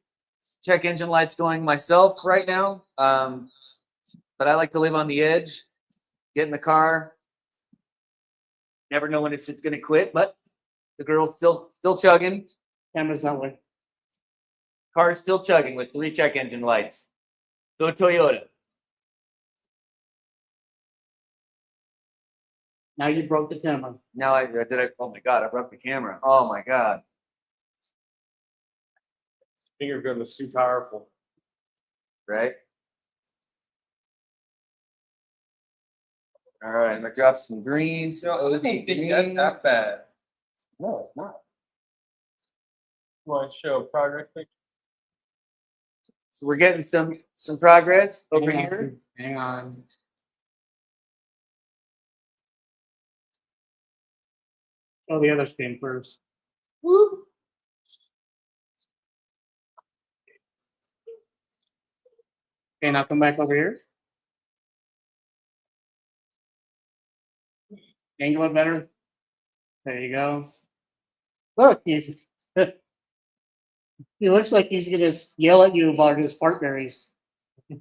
check engine lights going myself right now. But I like to live on the edge, get in the car. Never know when it's just going to quit, but the girl's still chugging. Cameras that way. Car's still chugging with 3 check engine lights. Go Toyota. Now you broke the camera. Now oh my God, I broke the camera. Oh my God. Finger gun was too powerful. Right? All right, I'm gonna drop some green. So I don't think that's that bad. No, it's not. Want to show progress picture? So we're getting some progress over Hang on. here. Hang on. Oh, the other screen first. Woo. Okay, now come back over here. Angle it better. There you go. Look, he's he looks like he's gonna yell at you about his fart berries. He's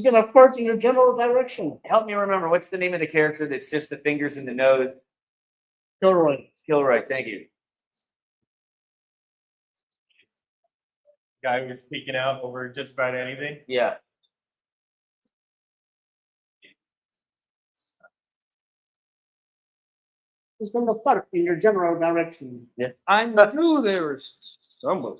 gonna fart in your general direction. Help me remember, what's the name of the character that's just the fingers in the nose? Gilroy. Kilroy, thank you. Guy was peeking out over just about anything. Yeah. He's gonna fart in your general direction. I knew there was someone.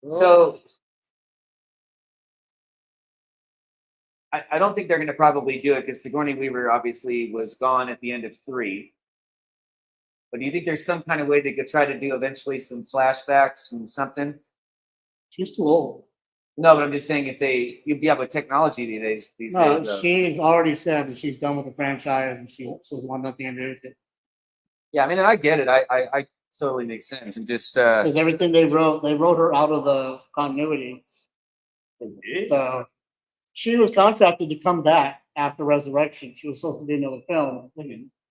So I don't think they're going to probably do it because Sigourney Weaver obviously was gone at the end of 3. But do you think there's some kind of way they could try to do eventually some flashbacks and something? She's too old. No, but I'm just saying you'd be able with technology these No, days. Though. she's already said that she's done with the franchise and she was one at the end of it. Yeah, I mean, and I get it. I totally makes sense. And just Because everything they wrote her out of the continuity. So she was contracted to come back after Resurrection. She was supposed to do another film.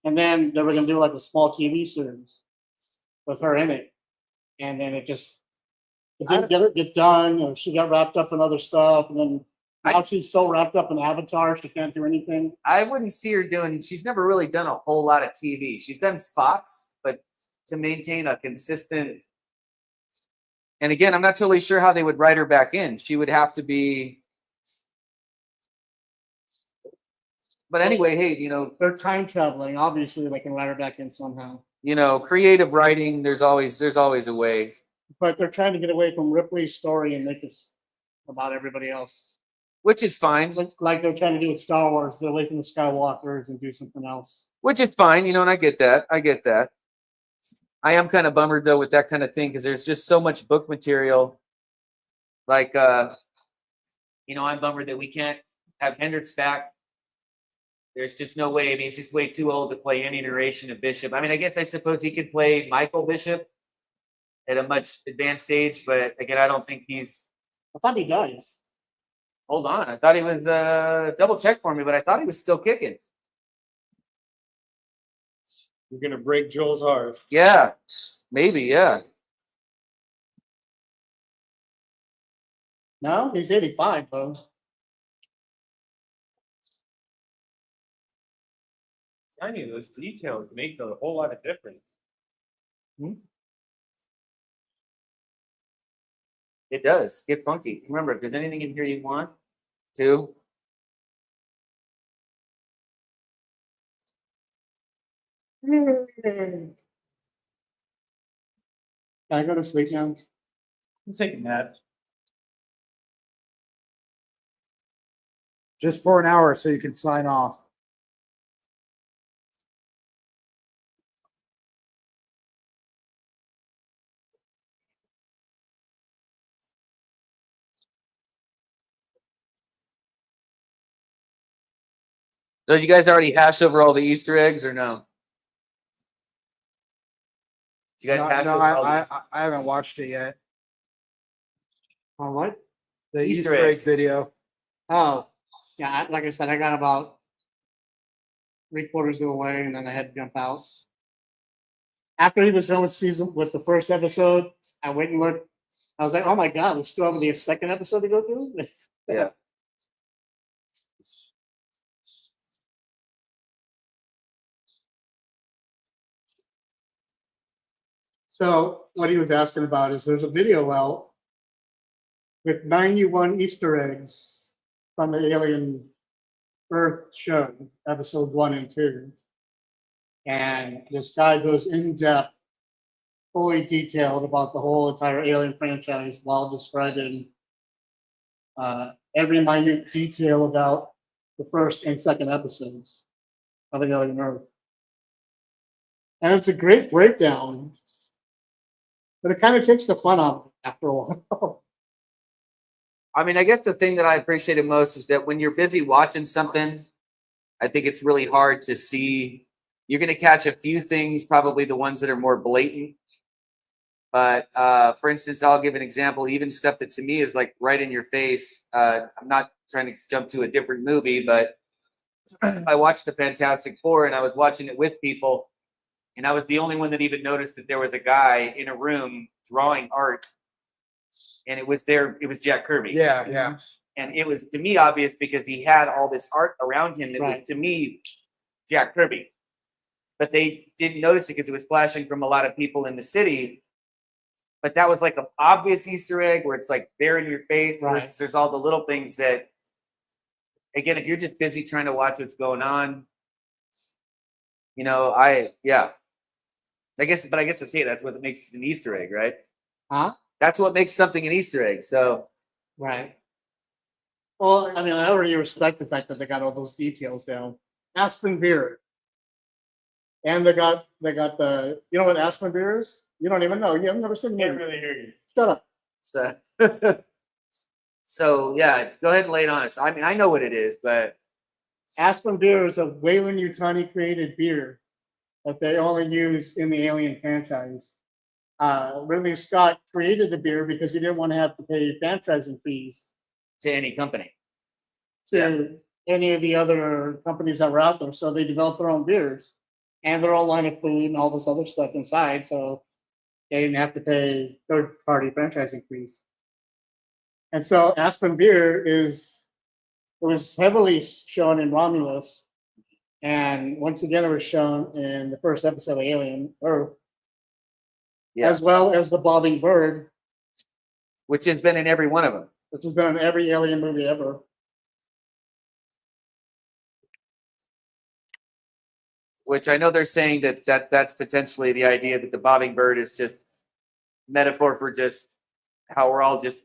And then they were going to do like a small TV series with her in it. And then it didn't get done. Or she got wrapped up in other stuff. And then now she's so wrapped up in Avatar, she can't do anything. I wouldn't see her she's never really done a whole lot of TV. She's done spots, but to maintain a consistent. And again, I'm not totally sure how they would write her back in. She would have to be But anyway, hey, They're time traveling. Obviously, they can write her back in somehow. creative writing. There's always a way. But they're trying to get away from Ripley's story and make this about everybody else. Which is fine. Like they're trying to do with Star Wars, get away from the Skywalkers and do something else. Which is fine, and I get that. I am kind of bummered though with that kind of thing because there's just so much book material. Like, I'm bummered that we can't have Hendricks back. There's just no way. I mean, he's just way too old to play any iteration of Bishop. I mean, I suppose he could play Michael Bishop at a much advanced stage, but again, I don't think he's. I thought he died. Hold on, I thought he was double check for me, but I thought he was still kicking. You're gonna break Joel's heart. Yeah, maybe. Yeah. No, he's 85 though. Tiny, those details make a whole lot of difference. It does get funky. Remember, if there's anything in here you want to. Can I go to sleep now? I'm taking that. Just for an hour so you can sign off. So you guys already hashed over all the Easter eggs or no? Did you guys hash No, over all I the haven't watched it yet. On what? The Easter Easter egg eggs. video. Oh, yeah. Like I said, I got about 3/4 of the way, and then I had to jump out. After he was done with the first episode, I went and looked. I was like, "Oh my god, we still have the second episode to go through." Yeah. So what he was asking about is there's a video out with 91 Easter eggs from the Alien Earth show, episodes 1 and 2. And this guy goes in depth, fully detailed about the whole entire Alien franchise while describing every minute detail about the first and second episodes of the Alien Earth. And it's a great breakdown, but it kind of takes the fun out after a while. I mean, I guess the thing that I appreciated most is that when you're busy watching something, I think it's really hard to see. You're going to catch a few things, probably the ones that are more blatant. But for instance, I'll give an example, even stuff that to me is like right in your face. I'm not trying to jump to a different movie, but I watched the Fantastic Four and I was watching it with people. And I was the only one that even noticed that there was a guy in a room drawing art. And it was Jack Kirby. Yeah. And it was to me obvious because he had all this art around him that was to me Jack Kirby. But they didn't notice it because it was flashing from a lot of people in the city. But that was like an obvious Easter egg where it's like there in your face. Versus there's all the little things that, again, if you're just busy trying to watch what's going on, I guess I'd say that's what makes it an Easter egg, right? Huh? That's what makes something an Easter egg. So, Right. Well, I mean, I already respect the fact that they got all those details down. Aspen beer. And they got the, you know what Aspen beer is? You don't even know. You have never seen the Can't movie. really hear you. Shut up. so yeah, go ahead and lay it on us. I mean, I know what it is, but Aspen beer is a Wayland Yutani created beer that they only use in the Alien franchise. Ridley Scott created the beer because he didn't want to have to pay franchising fees to any company. to any of the other companies that were out there. So they developed their own beers and their own line of food and all this other stuff inside. So they didn't have to pay third-party franchising fees. And so Aspen beer was heavily shown in Romulus. And once again, it was shown in the first episode of Alien Earth, as well as the bobbing bird, which has been in every one of them. which has been in every Alien movie ever. which I know they're saying that's potentially the idea that the bobbing bird is just metaphor for just how we're all just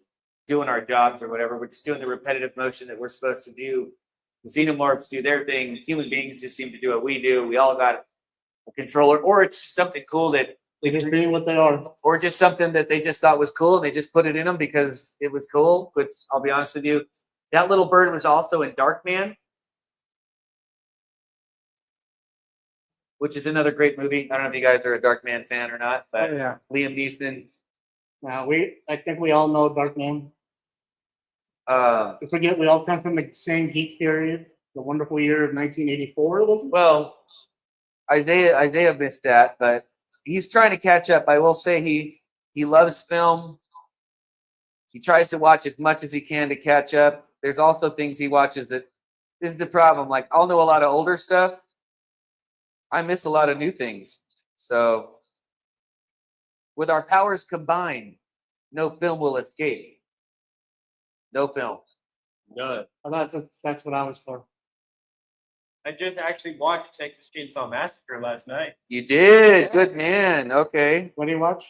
doing our jobs or whatever. We're just doing the repetitive motion that we're supposed to do. The xenomorphs do their thing. Human beings just seem to do what we do. We all got a controller, or it's just something cool that They just being what they are. or just something that they just thought was cool and they just put it in them because it was cool. Which I'll be honest with you, that little bird was also in Darkman, which is another great movie. I don't know if you guys are a Darkman fan or not, but Yeah. Liam Neeson. Now I think we all know Darkman. Uh, I forget we all come from the same geek period, the wonderful year of 1984, wasn't it? well, Isaiah missed that, but he's trying to catch up. I will say he loves film. He tries to watch as much as he can to catch up. There's also things he watches that this is the problem. Like I'll know a lot of older stuff. I miss a lot of new things. So with our powers combined, no film will escape. No film. None. That's what I was for. I just actually watched Texas Chainsaw Massacre last night. You did. Good man. Okay. What do you watch?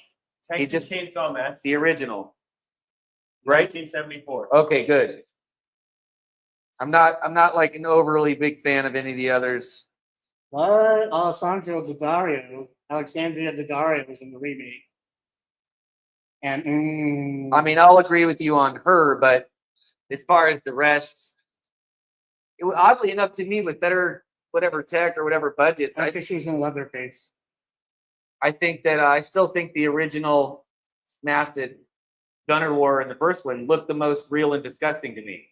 Texas just- Chainsaw Massacre. The original. Right? 1974. Okay, good. I'm not like an overly big fan of any of the others. What? Alessandro Daddario, Alexandria Daddario was in the remake. And I mean, I'll agree with you on her, but as far as the rest, it was oddly enough to me with better whatever tech or whatever budgets. I think she was in Leatherface. I think that I still think the original Masted Gunner War in the first one looked the most real and disgusting to me.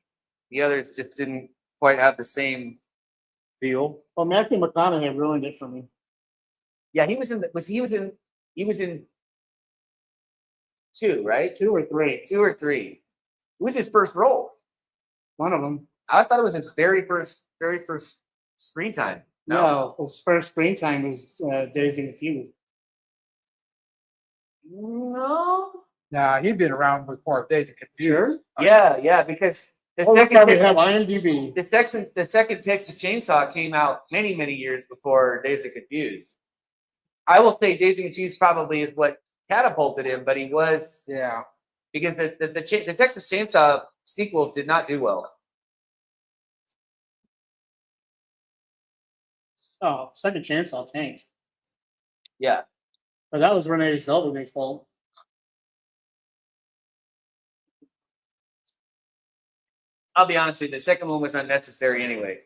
The others just didn't quite have the same feel. Well, Matthew McConaughey ruined it for me. Yeah, he was in two, right? 2 or 3. Two or three. It was his first role. One of them. I thought it was his very first screen time. No, his first screen time was Days and Confused. No. Nah, he'd been around before Days of Confused. Yeah, because the Oh, look second how we Texas- have IMDb. the second Texas Chainsaw came out many years before Dazed and Confused. I will say Dazed and Confused probably is what catapulted him, but he was Yeah. because the Texas Chainsaw sequels did not do well. Oh, Second Chainsaw tanked. Yeah. But that was Renee Zellweger's fault. I'll be honest with you, the second one was unnecessary anyway.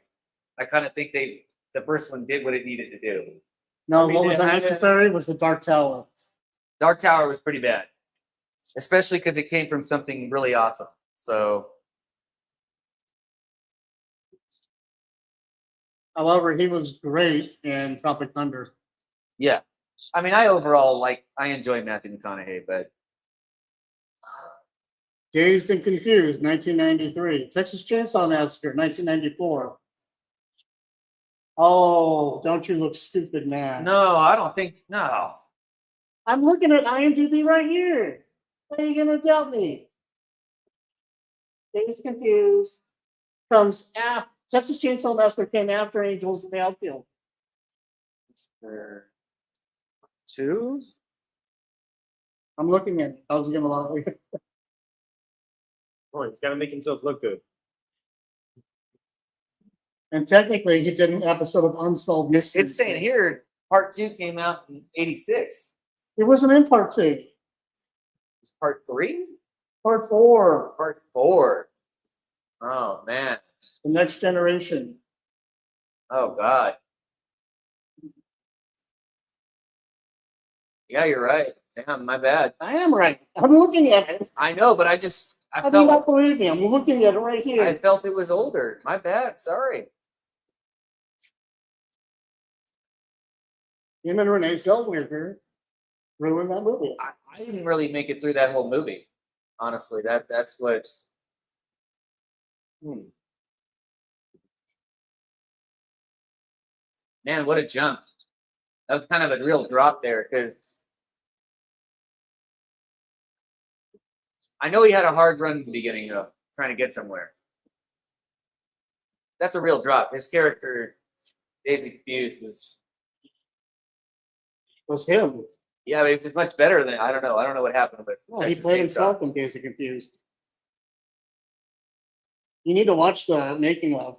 I kind of think the first one did what it needed to do. No, I mean, what was they had unnecessary was the Dark Tower. Dark Tower was pretty bad, especially because it came from something really awesome. So However, he was great in Tropic Thunder. yeah, I mean, I enjoy Matthew McConaughey, but Dazed and Confused, 1993. Texas Chainsaw Massacre, 1994. Oh, don't you look stupid now? no, I don't think no. I'm looking at IMDb right here. What are you gonna tell me? Dazed and Confused comes after Texas Chainsaw Massacre came after Angels in the Outfield. Two? I'm looking at it. I was gonna lie. Oh, he's got to make himself look good. And technically, he did an episode of Unsolved Mysteries. It's saying here part 2 came out in '86. It wasn't in part 2. It's part 3? Part 4, Part 4. Oh man. The Next Generation. Oh god. Yeah, you're right. Damn, my bad. I am right. I'm looking at it. I know, but I How do you not felt believe me? I'm looking at it right I here. felt it was older. My bad. Sorry. Him and Renee Zellweger ruined that movie. I didn't really make it through that whole movie. Honestly, that's what's. Man, what a jump! That was kind of a real drop there because I know he had a hard run at the beginning of trying to get somewhere. That's a real drop. His character, Daisy Confused, was was him. Yeah, but it's much better than I don't know. I don't know what happened, but Well, he Texas played Chainsaw. himself in case you're confused. You need to watch the making of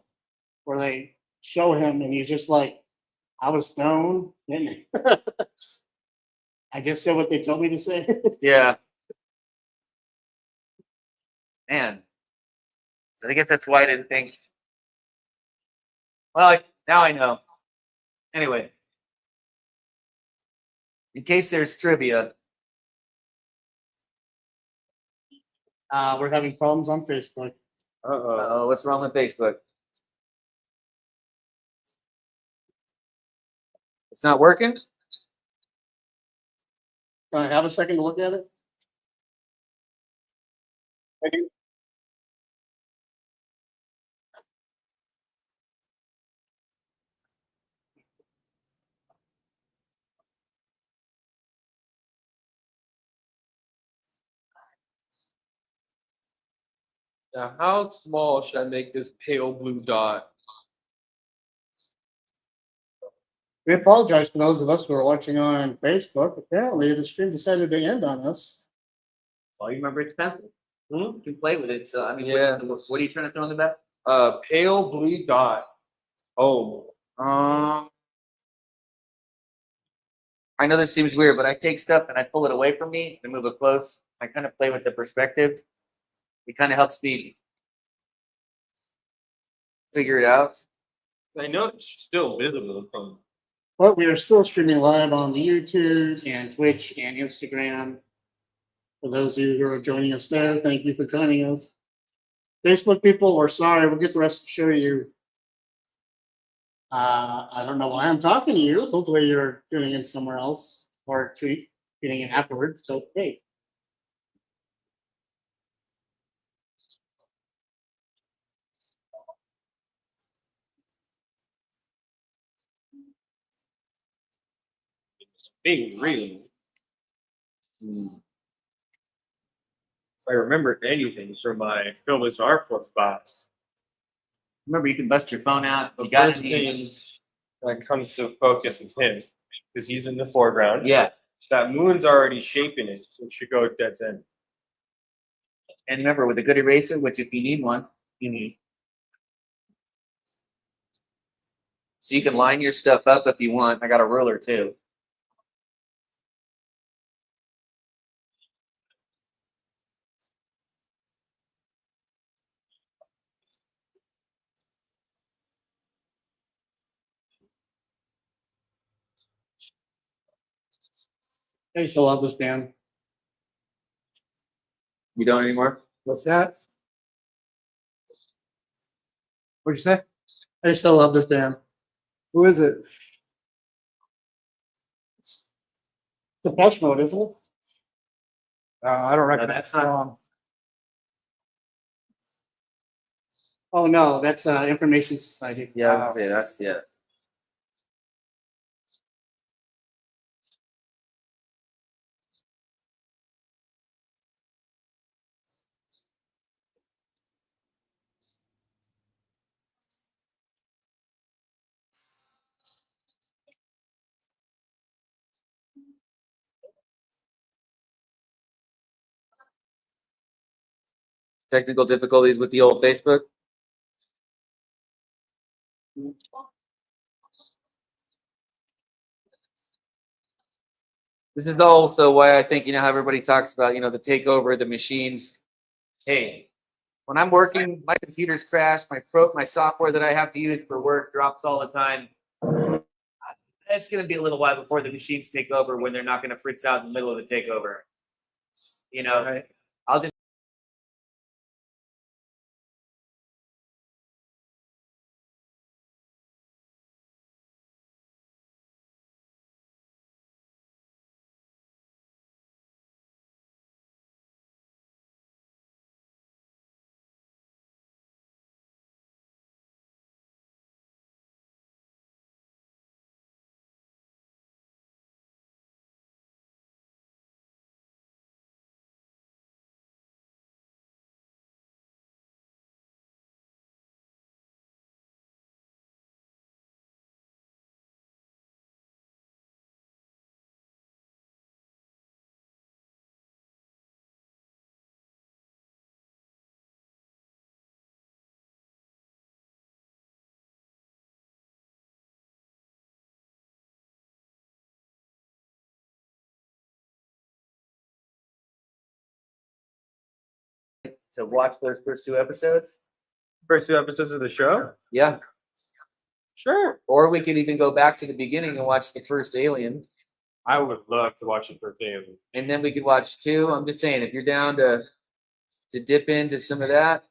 where they show him and he's just like, I was stoned. And I just said what they told me to say. Yeah. Man. So I guess that's why I didn't think. Well, now I know. Anyway, in case there's trivia, We're having problems on Facebook. Uh-oh. what's wrong with Facebook? It's not working? Can I have a second to look at it? Now, how small should I make this pale blue dot? We apologize for those of us who are watching on Facebook. Apparently, the stream decided to end on us. Well, you remember it's pencil. You can play with it. So, I mean, Yeah. what are you trying to throw in the back? Pale blue dot. Oh, I know this seems weird, but I take stuff and I pull it away from me and move it close. I kind of play with the perspective. It kind of helps me figure it out. I know it's still visible from. But we are still streaming live on the YouTube and Twitch and Instagram. For those of you who are joining us there, thank you for joining us. Facebook people, we're sorry. We'll get the rest of the show to you. I don't know why I'm talking to you. Hopefully you're tuning in somewhere else or tuning in afterwards, but hey. Being real. If I remember anything from my film as art form box, Remember, you can bust your phone out. the You got first thing that comes to focus is him, because he's in the foreground. Yeah. That moon's already shaping it, so it should go dead end. And remember, with a good eraser, which if you need one, you need. So you can line your stuff up if you want. I got a ruler too. I used to love this band. You don't anymore? What's that? What'd you say? I used to love this band. Who is it? It's Depeche Mode, isn't it? I don't recognize that's that not- song. Oh no, that's Information Society. Yeah, okay, that's yeah. Technical difficulties with the old Facebook. This is also why I think, how everybody talks about, the takeover of the machines. Hey, when I'm working, my computer's crashed, my software that I have to use for work drops all the time. It's going to be a little while before the machines take over when they're not going to fritz out in the middle of the takeover. Right. I'll just to watch those first 2 episodes? First 2 episodes of the show? Yeah. Sure. Or we could even go back to the beginning and watch the first Alien, I would love to watch it for Alien. and then we could watch 2. I'm just saying, if you're down to dip into some of that,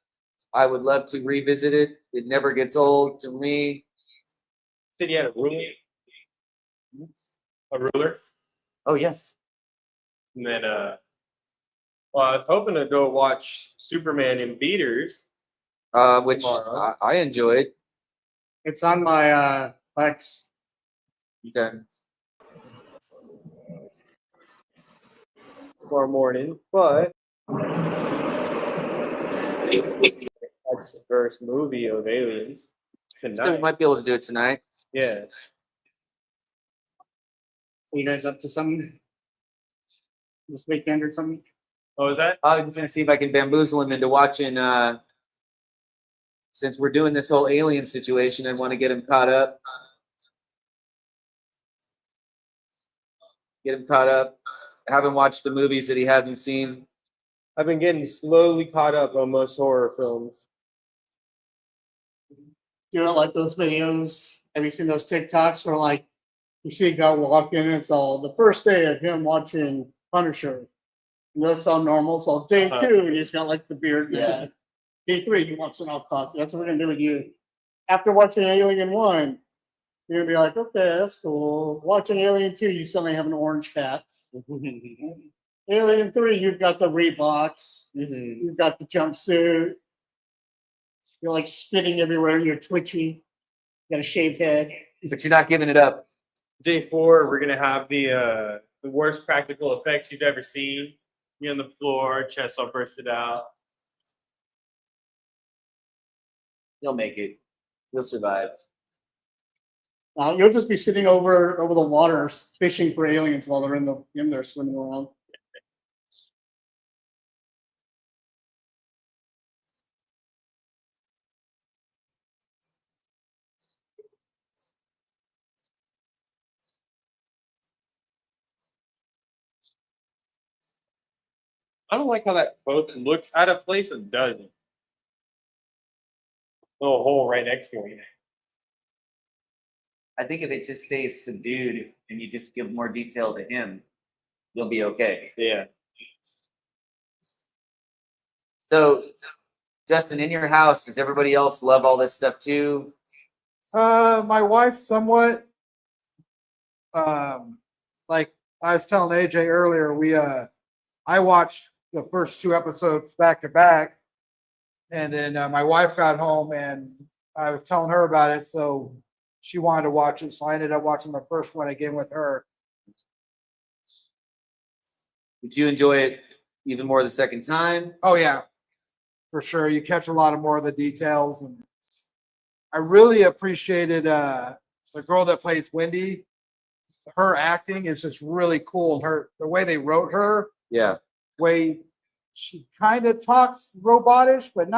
I would love to revisit it. It never gets old to me. Said you had a ruler? A ruler? Oh yes. And then, well, I was hoping to go watch Superman in Beaters. Which Tomorrow. I enjoyed. It's on my Plex. Okay. Tomorrow morning, but that's the first movie of Aliens So we tonight. might be able to do it tonight. Yeah. So you guys up to something this weekend or something? Oh, is that? I was gonna see if I can bamboozle him into watching. Since we're doing this whole Alien situation, I want to get him caught up. Get him caught up. Have him watch the movies that he hasn't seen. I've been getting slowly caught up on most horror films. You know, like those videos. Have you seen those TikToks where like you see a guy walking and it's all the first day of him watching Punisher. It looks all normal. So day 2, he's got like the beard. Yeah. Day 3, he wants an all coffee. That's what we're gonna do with you. After watching Alien 1, you're gonna be like, okay, that's cool. Watching Alien 2, you suddenly have an orange cat. Alien 3, you've got the Reeboks. You've got the jumpsuit. You're like spitting everywhere. You're twitchy. You got a shaved head. But you're not giving it up. Day 4, we're gonna have the worst practical effects you've ever seen. Me on the floor, chest all bursted out. You'll make it. You'll survive. You'll just be sitting over the water fishing for aliens while they're in there swimming around. I don't like how that boat looks out of place and doesn't. Little hole right next to me. I think if it just stays subdued and you just give more detail to him, you'll be okay. Yeah. So, Justin, in your house, does everybody else love all this stuff too? My wife somewhat. Like I was telling AJ earlier, I watched the first 2 episodes back to back, and then my wife got home and I was telling her about it, so she wanted to watch it. So I ended up watching the first one again with her. Did you enjoy it even more the second time? Oh yeah, for sure. You catch a lot of more of the details, and I really appreciated the girl that plays Wendy. Her acting is just really cool. The way they wrote her, Yeah. way she kind of talks robotish, but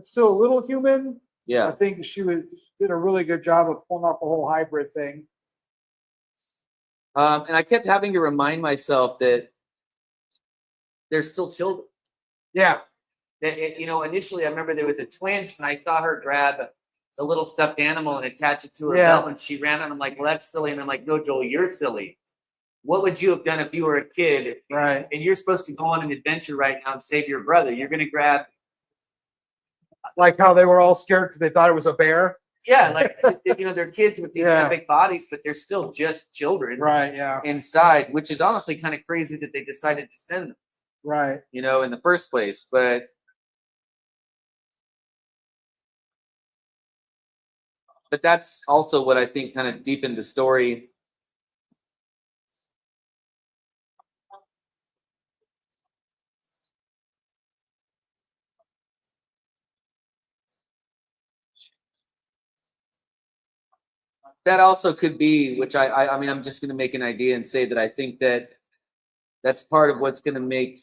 still a little human. I Yeah. think she did a really good job of pulling off the whole hybrid thing. And I kept having to remind myself that they're still children. Yeah, Initially I remember there was a twinge and I saw her grab the little stuffed animal and attach it to her Yeah. belt when she ran, and I'm like, well, that's silly. And I'm like, no, Joel, you're silly. What would you have done if you were a kid right. and you're supposed to go on an adventure right now and save your brother? You're going to grab, Like how they were all scared because they thought it was a bear. yeah, like, they're kids with these Yeah. epic bodies, but they're still just children Right. Yeah. inside, which is honestly kind of crazy that they decided to send them, Right. in the first place. But that's also what I think kind of deepened the story. That also could be, which I mean, I'm just going to make an idea and say that I think that that's part of what's going to make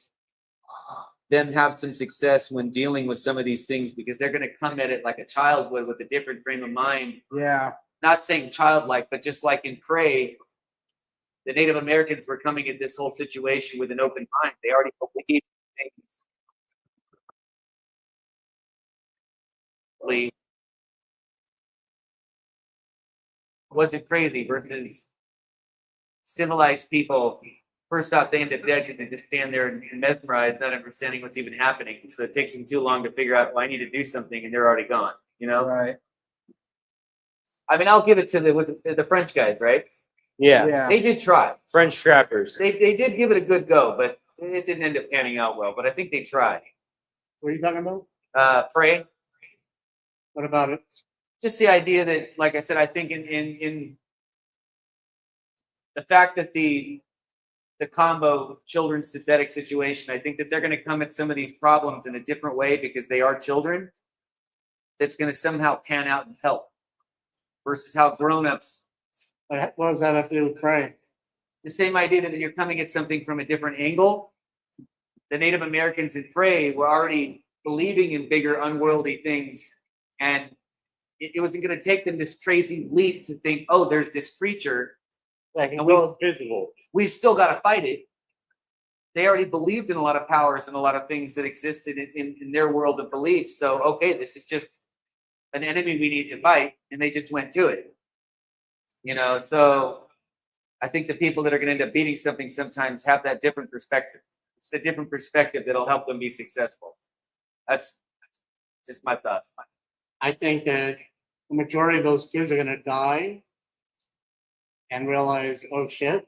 them have some success when dealing with some of these things, because they're going to come at it like a child would, with a different frame of mind. Yeah. Not saying childlike, but just like in Prey, the Native Americans were coming at this whole situation with an open mind. They already believed things wasn't crazy versus civilized people. First off, they end up dead because they just stand there and mesmerized, not understanding what's even happening. So it takes them too long to figure out, well, I need to do something, and they're already gone. You know? Right. I mean, I'll give it to the French guys, right? Yeah. Yeah. They did try. French trappers. They did give it a good go, but it didn't end up panning out well. But I think they tried. What are you talking about? Pray. What about it? Just the idea that, like I said, I think in the fact that the combo children synthetic situation, I think that they're going to come at some of these problems in a different way because they are children. That's going to somehow pan out and help versus how grown-ups. What does that have to do with Prey? The same idea that you're coming at something from a different angle. The Native Americans in Prey were already believing in bigger unworldly things, and it wasn't going to take them this crazy leap to think, oh, there's this creature. That can And go invisible. We've still got to fight it. They already believed in a lot of powers and a lot of things that existed in their world of beliefs. So, okay, this is just an enemy we need to fight, and they just went to it. You know, so I think the people that are going to end up beating something sometimes have that different perspective. It's the different perspective that'll help them be successful. That's just my thoughts. I think that the majority of those kids are gonna die and realize, oh shit,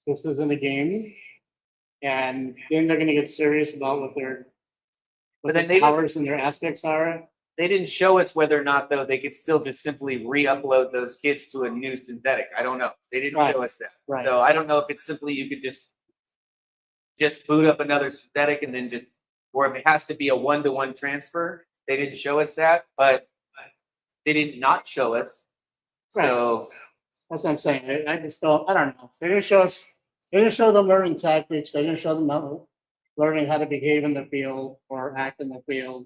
this isn't a game. And then they're gonna get serious about what their But then they powers and their aspects are. They didn't show us whether or not, though, they could still just simply re-upload those kids to a new synthetic. I don't know. They didn't Right. show us that. Right. So I don't know if it's simply you could just boot up another synthetic and then just, or if it has to be a one-to-one transfer. They didn't show us that, but they did not show us. So That's what I'm saying. I just don't. I don't know. They didn't show us. They didn't show them learning tactics. They didn't show them learning how to behave in the field or act in the field.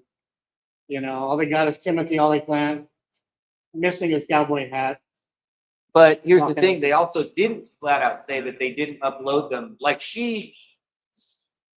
You know, all they got is Timothy Olyplant missing his cowboy hat. But here's the Okay. thing, they also didn't flat out say that they didn't upload them. Like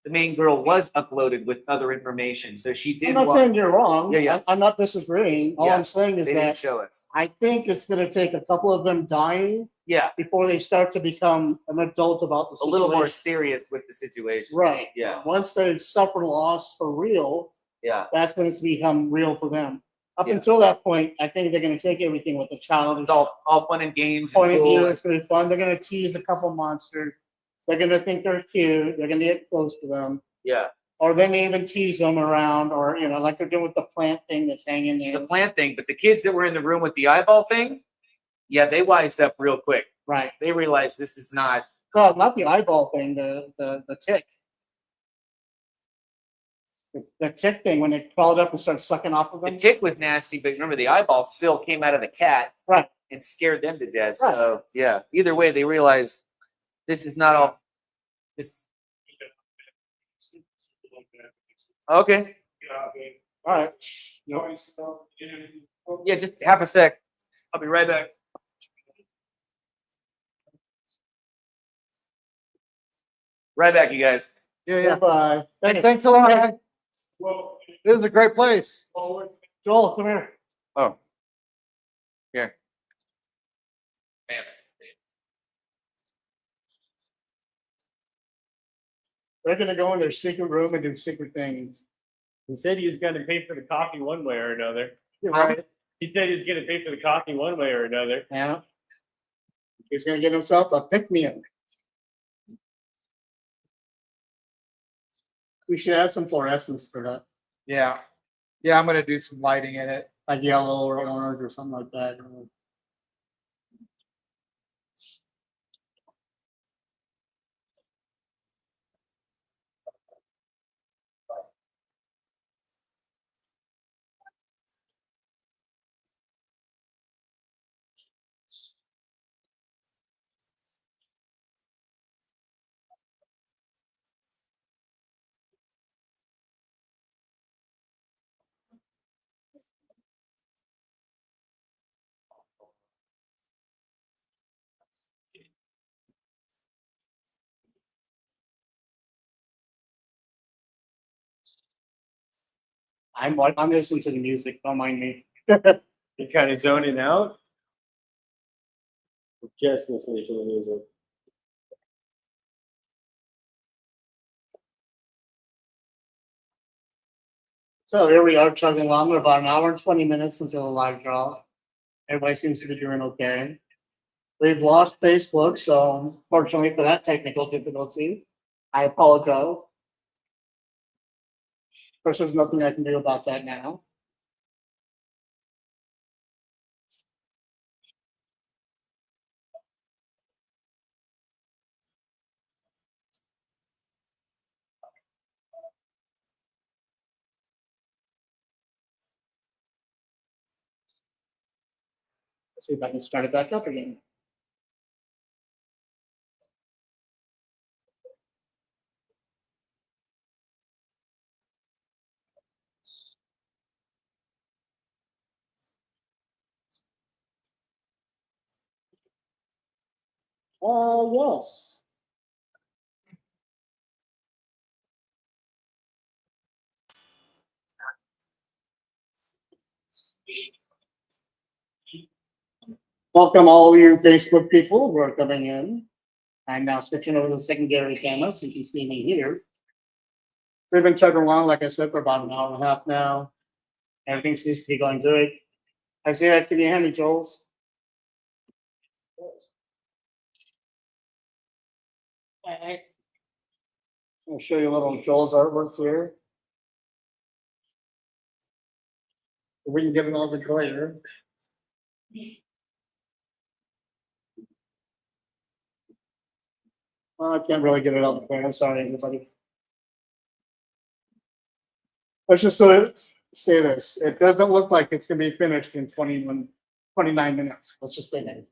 the main girl was uploaded with other information. So she did. I'm not saying you're wrong. Yeah. I'm not disagreeing. All Yeah. I'm saying is They didn't that show us. I think it's going to take a couple of them dying Yeah, before they start to become an adult about the a situation. little more serious with the situation. Right. Yeah. Once they suffer loss for real, Yeah. that's when it's become real for them. Up Yeah. until that point, I think they're going to take everything with a childish It's all fun and games. point And of view. cool. It's going to be fun. They're going to tease a couple monsters. They're going to think they're cute. They're going to get close to them. Yeah. Or they may even tease them around, or, you know, like they're doing with the plant thing that's hanging there. The plant thing, but the kids that were in the room with the eyeball thing, yeah, they wised up real quick. Right. They realized this is not. No, not the eyeball thing, the tick. The tick thing, when it crawled up and started sucking off of The them. tick was nasty, but remember the eyeball still came out of the cat. Right. And scared them to death. Right. So yeah, either way, they realized this is not all. This okay. All right. Yeah, just half a sec. I'll be right back. Right back, you guys. Yeah. Bye. Hey, thanks a lot, man. Well, This is a great place. Joel, come here. Oh. Here. They're gonna go in their secret room and do secret things. He said he was going to pay for the coffee one way or another. You're right. He said he was going to pay for the coffee one way or another. Yeah. He's gonna get himself a pick-me-up. We should add some fluorescence for that, Yeah. Yeah, I'm gonna do some lighting in it. like yellow or orange or something like that. I'm listening to the music. Don't mind me. You're kind of zoning out. Just listening to the music. So here we are chugging along. We're about an hour and 20 minutes until the live draw. Everybody seems to be doing okay. We've lost Facebook, so fortunately for that technical difficulty, I apologize. Of course, there's nothing I can do about that now. Let's see if I can start it back up again. Yes. Welcome all you Facebook people who are coming in. I'm now switching over to the secondary camera so you can see me here. We've been chugging along, like I said, for about an hour and a half now. Everything seems to be going good. I see that. Can you hand me Joel's? I'll show you a little Joel's artwork here. If we can get it all the glare. I can't really get it all the glare. I'm sorry, everybody. Let's just say this. It doesn't look like it's going to be finished in 29 minutes. Let's just say that.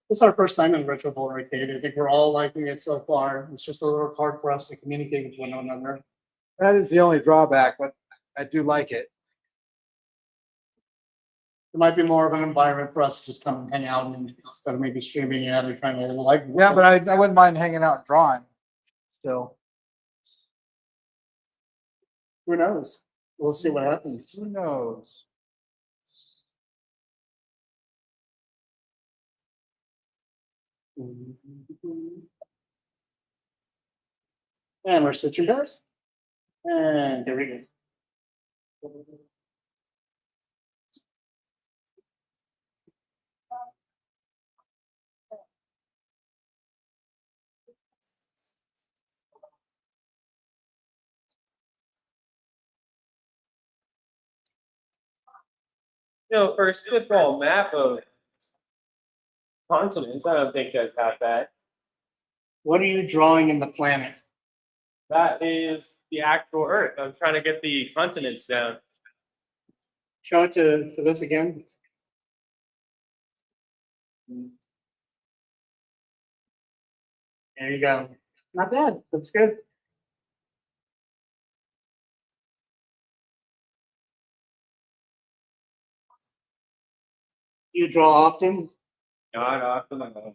This is our first time in Retrovolt Arcade. I think we're all liking it so far. It's just a little hard for us to communicate with one another. That is the only drawback, but I do like it. It might be more of an environment for us to just come and hang out and instead of maybe streaming it or trying to like. Yeah, but I wouldn't mind hanging out and drawing still. Who knows? We'll see what happens. Who knows? And we're switching back. And here we go. For a spitball map of continents, I don't think that's half bad. What are you drawing in the planet? That is the actual Earth. I'm trying to get the continents down. Show it to this again. There you go. Not bad. That's good. Do you draw often? Not often enough.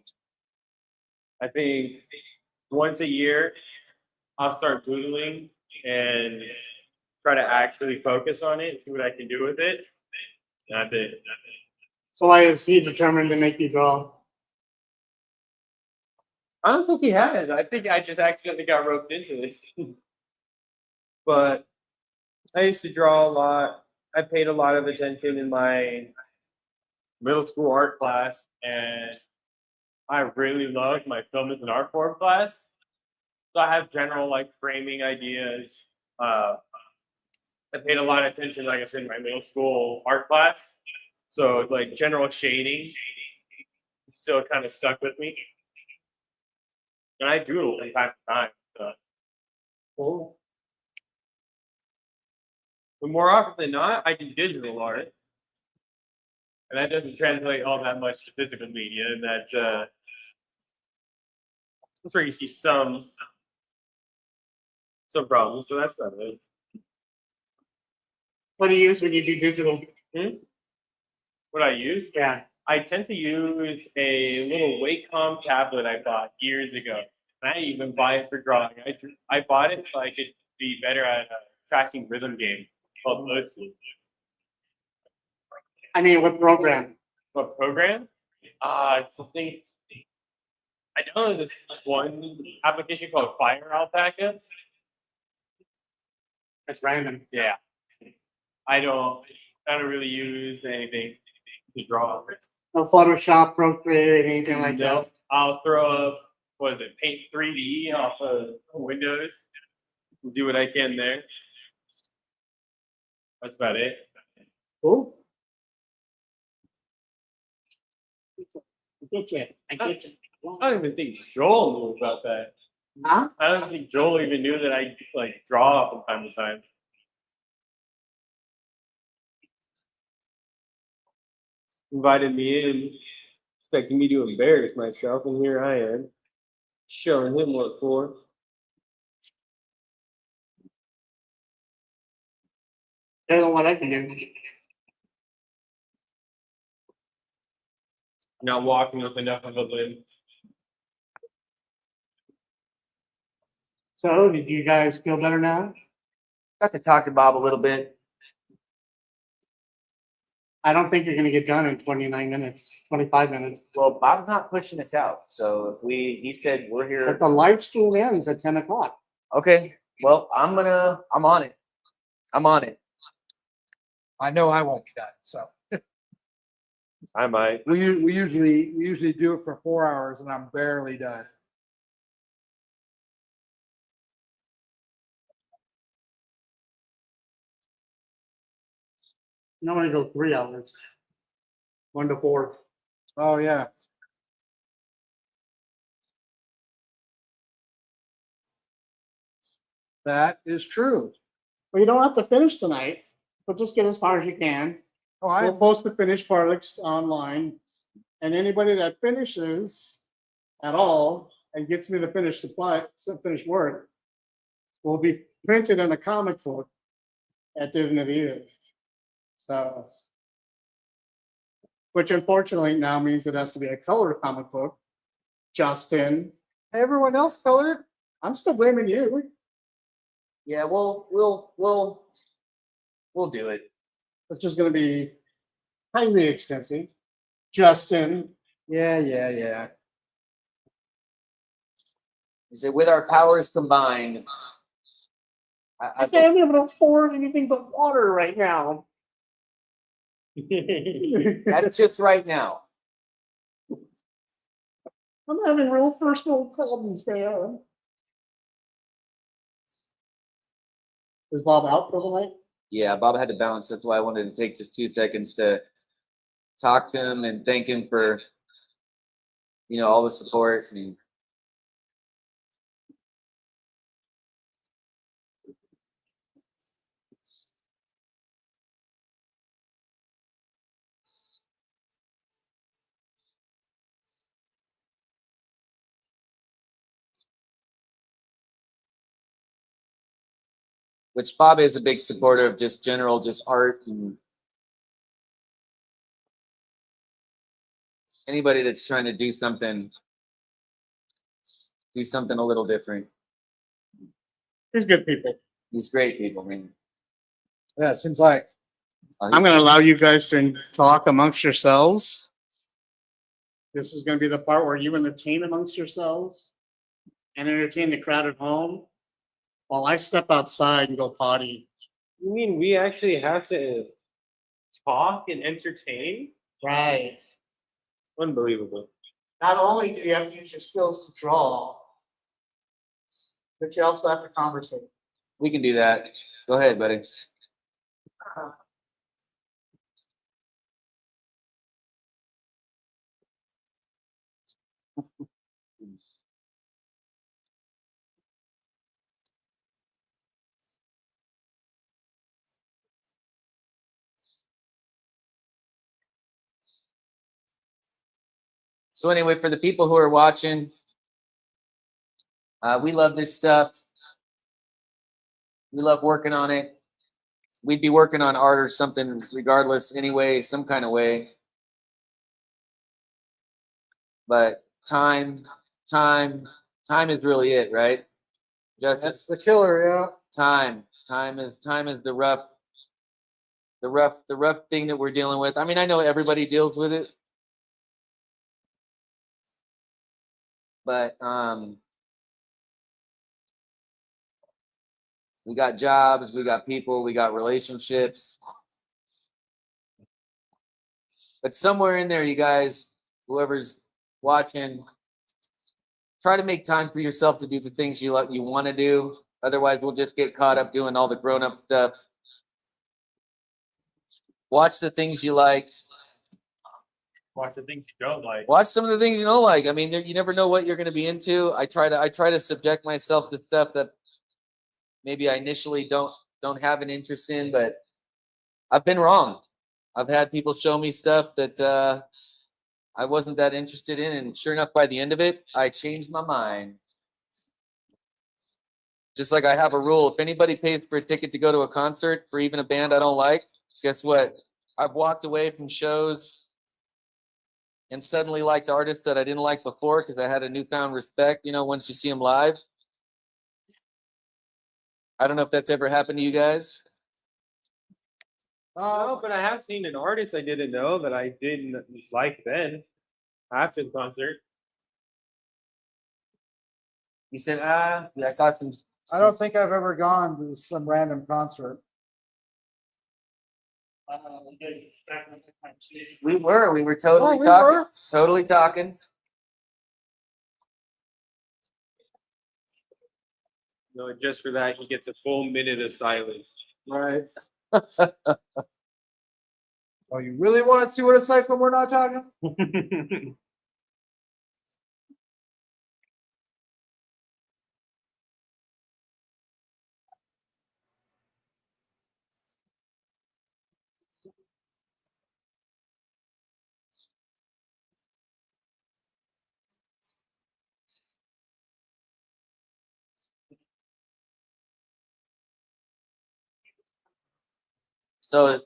I think once a year, I'll start doodling and try to actually focus on it and see what I can do with it. That's it. So why is he determined to make you draw? I don't think he has. I think I just accidentally got roped into it. But I used to draw a lot. I paid a lot of attention in my middle school art class, and I really loved my film as an art form class. So I have general like framing ideas. I paid a lot of attention, like I said, in my middle school art class. So like general shading still kind of stuck with me. And I doodle from time to time. So. Cool. But more often than not, I do digital art. And that doesn't translate all that much to physical media. And that's where you see some problems, but that's not it. What do you use when you do digital? What I use? Yeah. I tend to use a little Wacom tablet I bought years ago. And I even buy it for drawing. I bought it so I could be better at a tracking rhythm game called Loadsley. I mean, what program? What program? It's something. I don't know this one application called Fire Alpaca. It's random. Yeah. I don't really use anything to draw. No Photoshop, Procreate, anything like No, that. I'll throw up, what is it, Paint 3D off of Windows. Do what I can there. That's about it. Cool. I get you. I get you. I don't even think Joel knew about that. Huh? I don't think Joel even knew that I like draw from time to time. Invited me in, expecting me to embarrass myself, and here I am, showing him what for. Better than what I can do. Not walking with enough of a limb. So, did you guys feel better now? Got to talk to Bob a little bit. I don't think you're gonna get done in 29 minutes, 25 minutes. Well, Bob's not pushing us out, so if he said we're But here. the live stream ends at 10 o'clock. Okay, well, I'm on it. I'm on it. I know I won't be done. So I might. we usually do it for 4 hours, and I'm barely done. No, I go 3 hours. 1 to 4. Oh yeah. That is true. Well, you don't have to finish tonight, but just get as far as you can. Oh, I We'll post the finished products online, and anybody that finishes at all and gets me the finished supply, finished work, will be printed in a comic book at the end of the year. So, which unfortunately now means it has to be a color comic book. Justin, everyone else colored. I'm still blaming you. Yeah, we'll do it. It's just going to be highly expensive. Justin, Yeah. He said with our powers combined, I I can't even afford anything but water right now. that's just right now. I'm having real personal problems, man. Is Bob out for the night? Yeah, Bob had to bounce. That's why I wanted to take just 2 seconds to talk to him and thank him for, all the support. And which Bob is a big supporter of just art and anybody that's trying to do something a little different. He's good people. He's great people, man. Yeah, it seems like. I'm going to allow you guys to talk amongst yourselves. This is going to be the part where you entertain amongst yourselves and entertain the crowd at home while I step outside and go potty. You mean we actually have to talk and entertain? Right. Unbelievable. Not only do you have to use your skills to draw, but you also have to conversate. We can do that. Go ahead, buddy. So anyway, for the people who are watching, we love this stuff. We love working on it. We'd be working on art or something regardless anyway, some kind of way. But time is really it, right? Just That's the killer, yeah. time is the rough thing that we're dealing with. I mean, I know everybody deals with it, but we got jobs, we got people, we got relationships. But somewhere in there, you guys, whoever's watching, try to make time for yourself to do the things you want to do. Otherwise, we'll just get caught up doing all the grown-up stuff. Watch the things you like. Watch the things you don't like. Watch some of the things you don't like. I mean, you never know what you're going to be into. I try to subject myself to stuff that maybe I initially don't have an interest in, but I've been wrong. I've had people show me stuff that I wasn't that interested in, and sure enough, by the end of it, I changed my mind. Just like I have a rule, if anybody pays for a ticket to go to a concert for even a band I don't like, guess what? I've walked away from shows and suddenly liked artists that I didn't like before because I had a newfound respect, once you see them live. I don't know if that's ever happened to you guys. No, but I have seen an artist I didn't know that I didn't like then after the concert. You said, I saw some. I don't think I've ever gone to some random concert. We were totally Oh, we talking. were? Totally talking. No, just for that, he gets a full minute of silence. Right. Oh, you really want to see what it's like when we're not talking? So,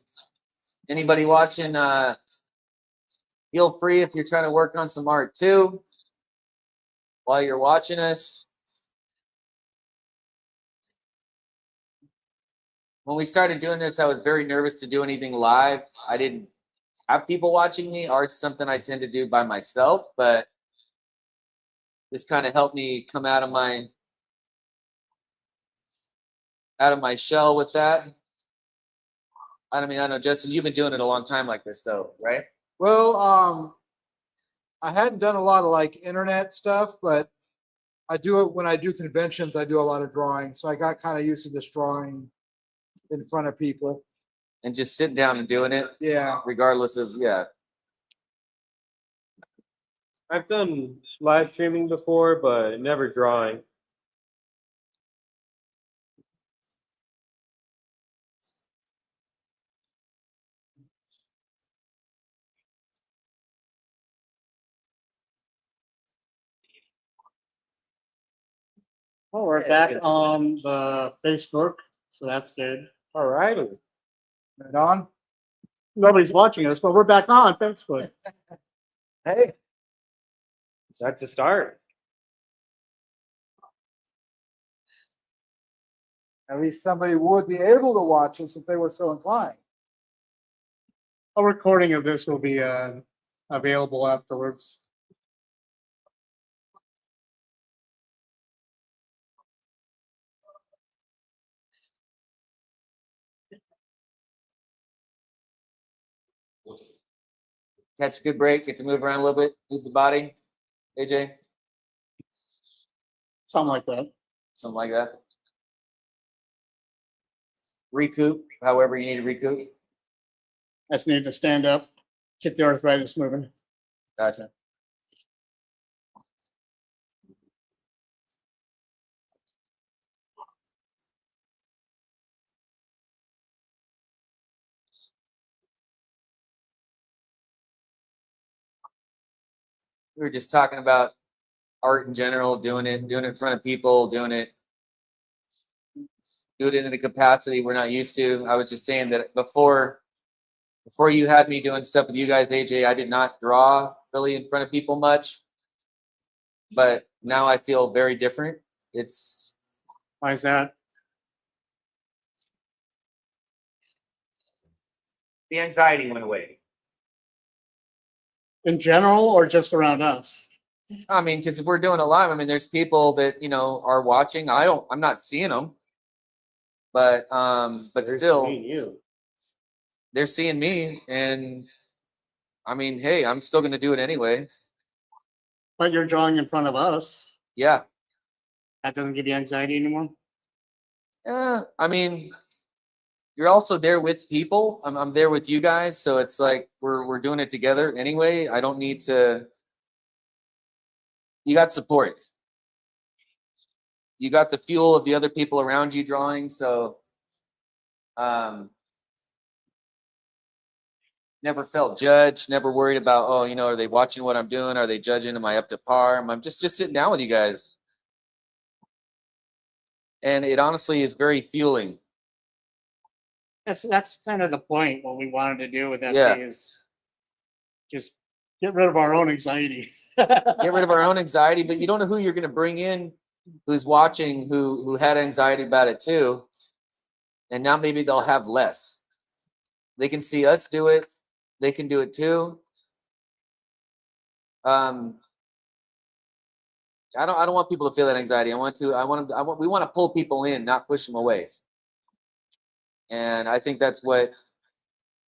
anybody watching, feel free if you're trying to work on some art too while you're watching us. When we started doing this, I was very nervous to do anything live. I didn't have people watching me. Art's something I tend to do by myself, but this kind of helped me come out of my shell with that. I know, Justin, you've been doing it a long time like this though, right? Well, I hadn't done a lot of like internet stuff, but I do it when I do conventions. I do a lot of drawing, so I got kind of used to this drawing in front of people. And just sitting down and doing it, Yeah. regardless of, yeah. I've done live streaming before, but never drawing. Well, we're back on the Facebook, so that's good. All righty. Right on. Nobody's watching us, but we're back on Facebook. Hey. That's a start. At least somebody would be able to watch us if they were so inclined. A recording of this will be available afterwards. Catch a good break, get to move around a little bit, move the body. AJ, Something like that. something like that. Recoup, however you need to recoup. I just need to stand up, keep the arthritis moving. Gotcha. We were just talking about art in general, doing it in front of people, do it in a capacity we're not used to. I was just saying that before you had me doing stuff with you guys, AJ, I did not draw really in front of people much. but now I feel very different. It's Why is that? the anxiety went away. In general or just around us? I mean, because we're doing a live. I mean, there's people that are watching. I'm not seeing them, but still, they're seeing me, and I mean, hey, I'm still gonna do it anyway. But you're drawing in front of us. Yeah. That doesn't give you anxiety anymore? I mean, you're also there with people. I'm there with you guys, so it's like we're doing it together anyway. I don't need to. You got support. You got the fuel of the other people around you drawing, so never felt judged, never worried about, oh, are they watching what I'm doing? Are they judging? Am I up to par? I'm just sitting down with you guys. And it honestly is very fueling. That's kind of the point. What we wanted to do with that Yeah. is just get rid of our own anxiety. Get rid of our own anxiety, but you don't know who you're going to bring in who's watching who had anxiety about it too. And now maybe they'll have less. They can see us do it. They can do it too. I don't want people to feel that anxiety. We want to pull people in, not push them away. And I think that's what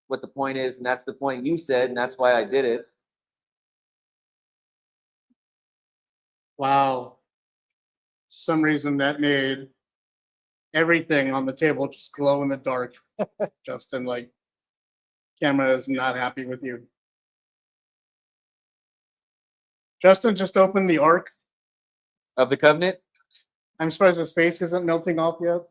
the point is, and that's the point you said, and that's why I did it. Wow. Some reason that made everything on the table just glow in the dark. Justin, like, camera is not happy with you. Justin just opened the Ark. Of the Covenant? I'm surprised his face isn't melting off yet.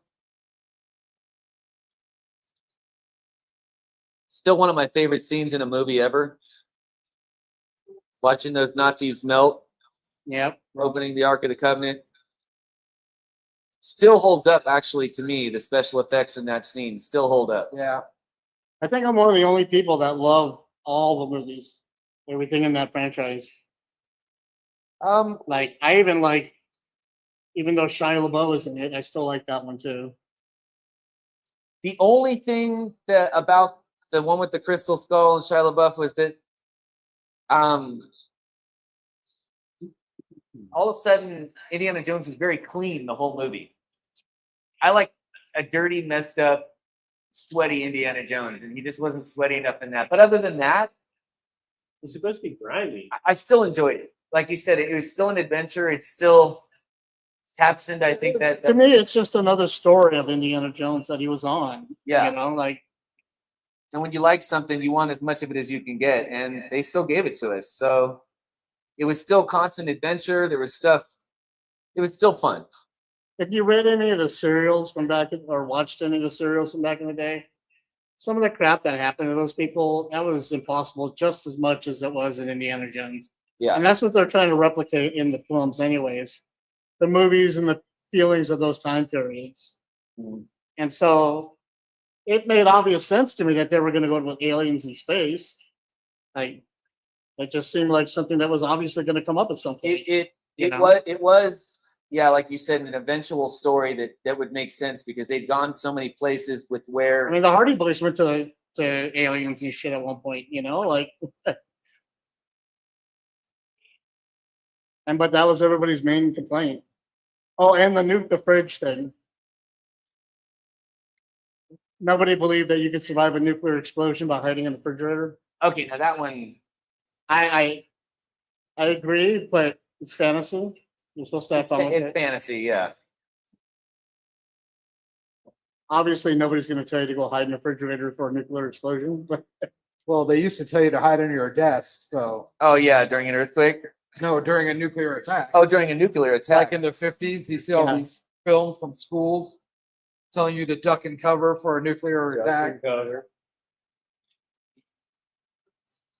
Still one of my favorite scenes in a movie ever. Watching those Nazis melt, Yep. opening the Ark of the Covenant. Still holds up, actually, to me. The special effects in that scene still hold up. Yeah. I think I'm one of the only people that love all the movies, everything in that franchise. Like, I even like, even though Shia LaBeouf is in it, I still like that one too. The only thing that about the one with the crystal skull and Shia LaBeouf was that all of a sudden Indiana Jones was very clean the whole movie. I like a dirty, messed up, sweaty Indiana Jones, and he just wasn't sweaty enough in that. But other than that, It's supposed to be grimy. I still enjoyed it. Like you said, it was still an adventure. It still taps into, I think that To me, it's just another story of Indiana Jones that he was on. Yeah. You know, like, and when you like something, you want as much of it as you can get, and they still gave it to us. So it was still constant adventure. There was stuff. It was still fun. if you read any of the serials from back or watched any of the serials from back in the day, some of the crap that happened to those people, that was impossible just as much as it was in Indiana Jones. Yeah. And that's what they're trying to replicate in the films anyways. The movies and the feelings of those time periods. Mhm. And so it made obvious sense to me that they were going to go with aliens in space. Like, it just seemed like something that was obviously going to come up at some point. It was yeah, like you said, an eventual story that would make sense because they've gone so many places with where I mean, the Hardy Boys went to aliens and shit at one point, you know, like, but that was everybody's main complaint. Oh, and the nuke the fridge thing. Nobody believed that you could survive a nuclear explosion by hiding in the refrigerator. okay, now that one I agree, but it's fantasy. You're supposed to have fun with it's it. fantasy, yeah. Obviously, nobody's going to tell you to go hide in the refrigerator for a nuclear explosion. But Well, they used to tell you to hide under your desk. So Oh yeah, during an earthquake. no, during a nuclear attack. Oh, during a nuclear attack. Like in the 50s, you see all Yeah. these films from schools telling you to duck and cover for a nuclear attack.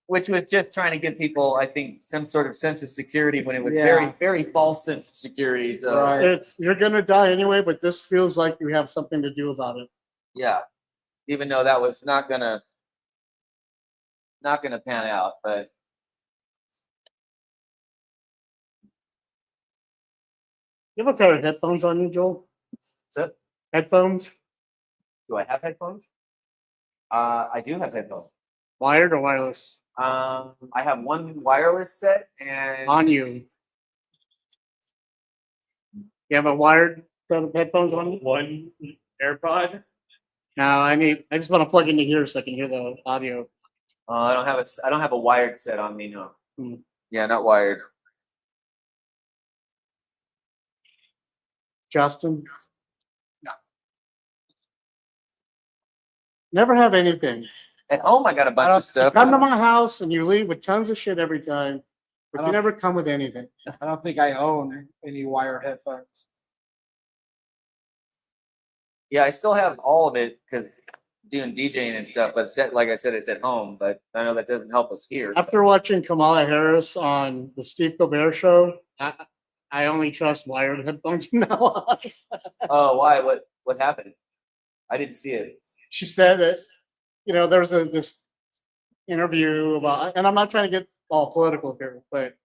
Which was just trying to give people, I think, some sort of sense of security when it was Yeah. very, very false sense of security. So Right. you're going to die anyway. But this feels like you have something to do about it. yeah, even though that was not gonna pan out, but You have a pair of headphones on you, Joel? So, Headphones, do I have headphones? I do have headphones. wired or wireless? I have one wireless set and On you. You have a wired set of headphones on you? One AirPod. No, I just want to plug into here so I can hear the audio. I don't have a wired set on me, no. Hmm. Yeah, not wired. Justin? No. Never have anything. At home, I got a bunch of You stuff. come to my house and you leave with tons of shit every time, but I you don't- never come with anything. I don't think I own any wired headphones. Yeah, I still have all of it because doing DJing and stuff, but like I said, it's at home. But I know that doesn't help us here. After watching Kamala Harris on the Steve Colbert show, I only trust wired headphones from now on. Oh, why? What happened? I didn't see it. She said that, there was this interview about, and I'm not trying to get all political here, but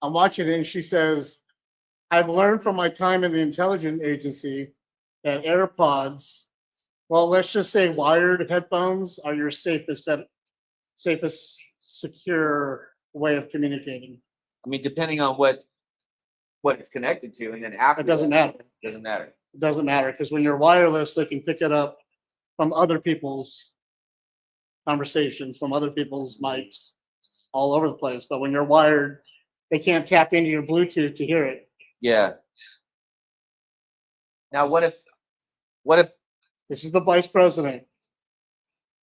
I'm watching it and she says, I've learned from my time in the intelligence agency that AirPods, well, let's just say wired headphones are your safest secure way of communicating. I mean, depending on what it's connected to, and then after It doesn't matter. Doesn't matter. It doesn't matter because when you're wireless, they can pick it up from other people's conversations, from other people's mics all over the place. But when you're wired, they can't tap into your Bluetooth to hear it. Yeah. Now, what if This is the vice president.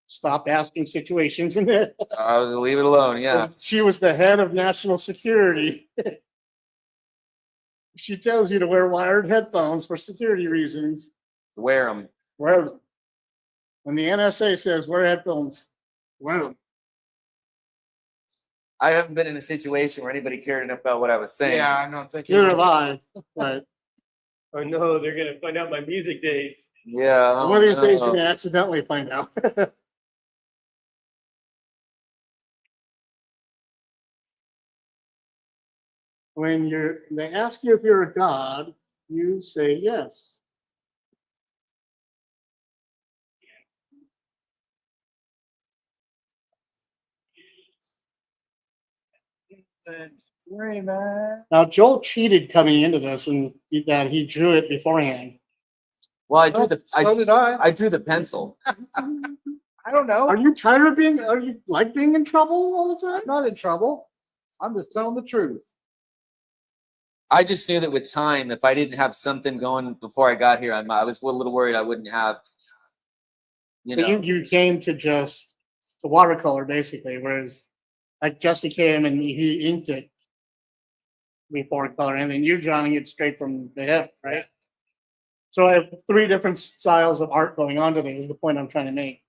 Stop asking situations in it. I was leave it alone? Yeah. She was the head of national security. She tells you to wear wired headphones for security reasons. Wear them. Wear them. When the NSA says wear headphones, wear them. I haven't been in a situation where anybody cared enough about what I was saying. Yeah, I don't think. Neither have I. But Oh no, they're gonna find out my music days. Yeah. one of these days, no. you're gonna accidentally find out. When they ask you if you're a god, you say yes. Now Joel cheated coming into this, and that he drew it beforehand. Well, I drew So did I. I drew the pencil. I don't know. Are you tired of being? Are you like being in trouble all the time? I'm not in trouble. I'm just telling the truth. I just knew that with time, if I didn't have something going before I got here, I was a little worried I wouldn't have. But you came to just to watercolor basically, whereas like Justin came and he inked it before color, and then you're drawing it straight from the hip, right? So I have 3 different styles of art going on today. Is the point I'm trying to make.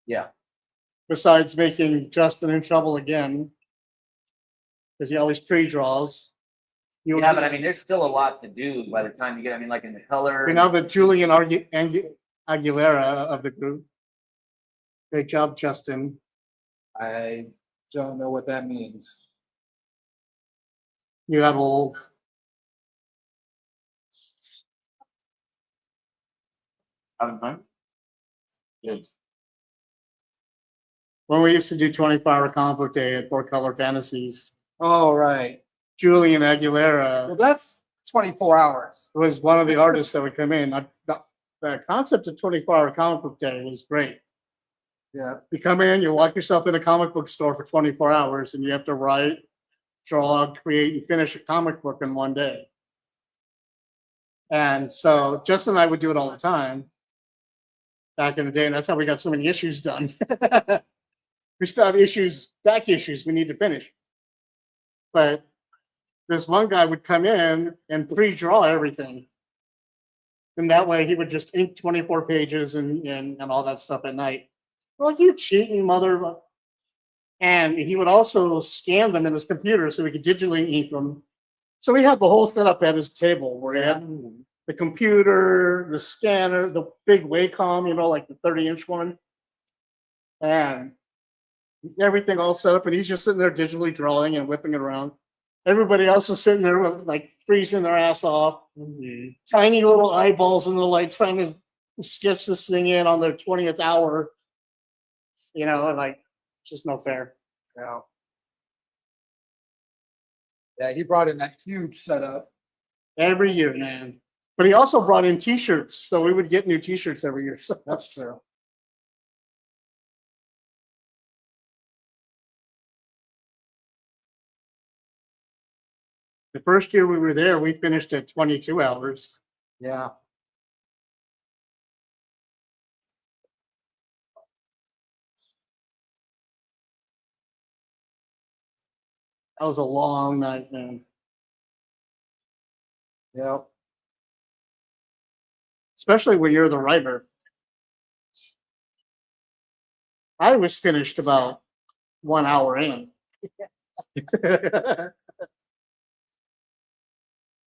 Yeah. Besides making Justin in trouble again, because he always pre-draws. Yeah, but I mean, there's still a lot to do by the time you get. I mean, like in the color. You're now the Julian Aguilera of the group. Great job, Justin. I don't know what that means. You got old. Having fun. Good. When we used to do 24-hour comic book day at 4-Color Fantasies, Oh, right. Julian Well, Aguilera that's 24 hours. was one of the artists that would come in. The concept of 24-hour comic book day was great. Yeah. You come in, you lock yourself in a comic book store for 24 hours, and you have to write, draw, create, and finish a comic book in one day. And so Justin and I would do it all the time back in the day, and that's how we got so many issues done. We still have back issues we need to finish. But this one guy would come in and pre-draw everything. And that way he would just ink 24 pages and all that stuff at night. We're like, you cheating mother. And he would also scan them in his computer so we could digitally ink them. So we had the whole setup at his table where he had the computer, the scanner, the big Wacom, like the 30-inch one. And everything all set up, and he's just sitting there digitally drawing and whipping it around. Everybody else is sitting there with, like, freezing their ass off. Tiny little eyeballs in the light trying to sketch this thing in on their 20th hour. You know, and like, just no fair. Yeah. Yeah, he brought in that huge setup. Every year, man. But he also brought in T-shirts, so we would get new T-shirts every year. So That's true. the first year we were there, we finished at 22 hours. Yeah. That was a long night, man. Yeah. Especially when you're the writer. I was finished about 1 hour in.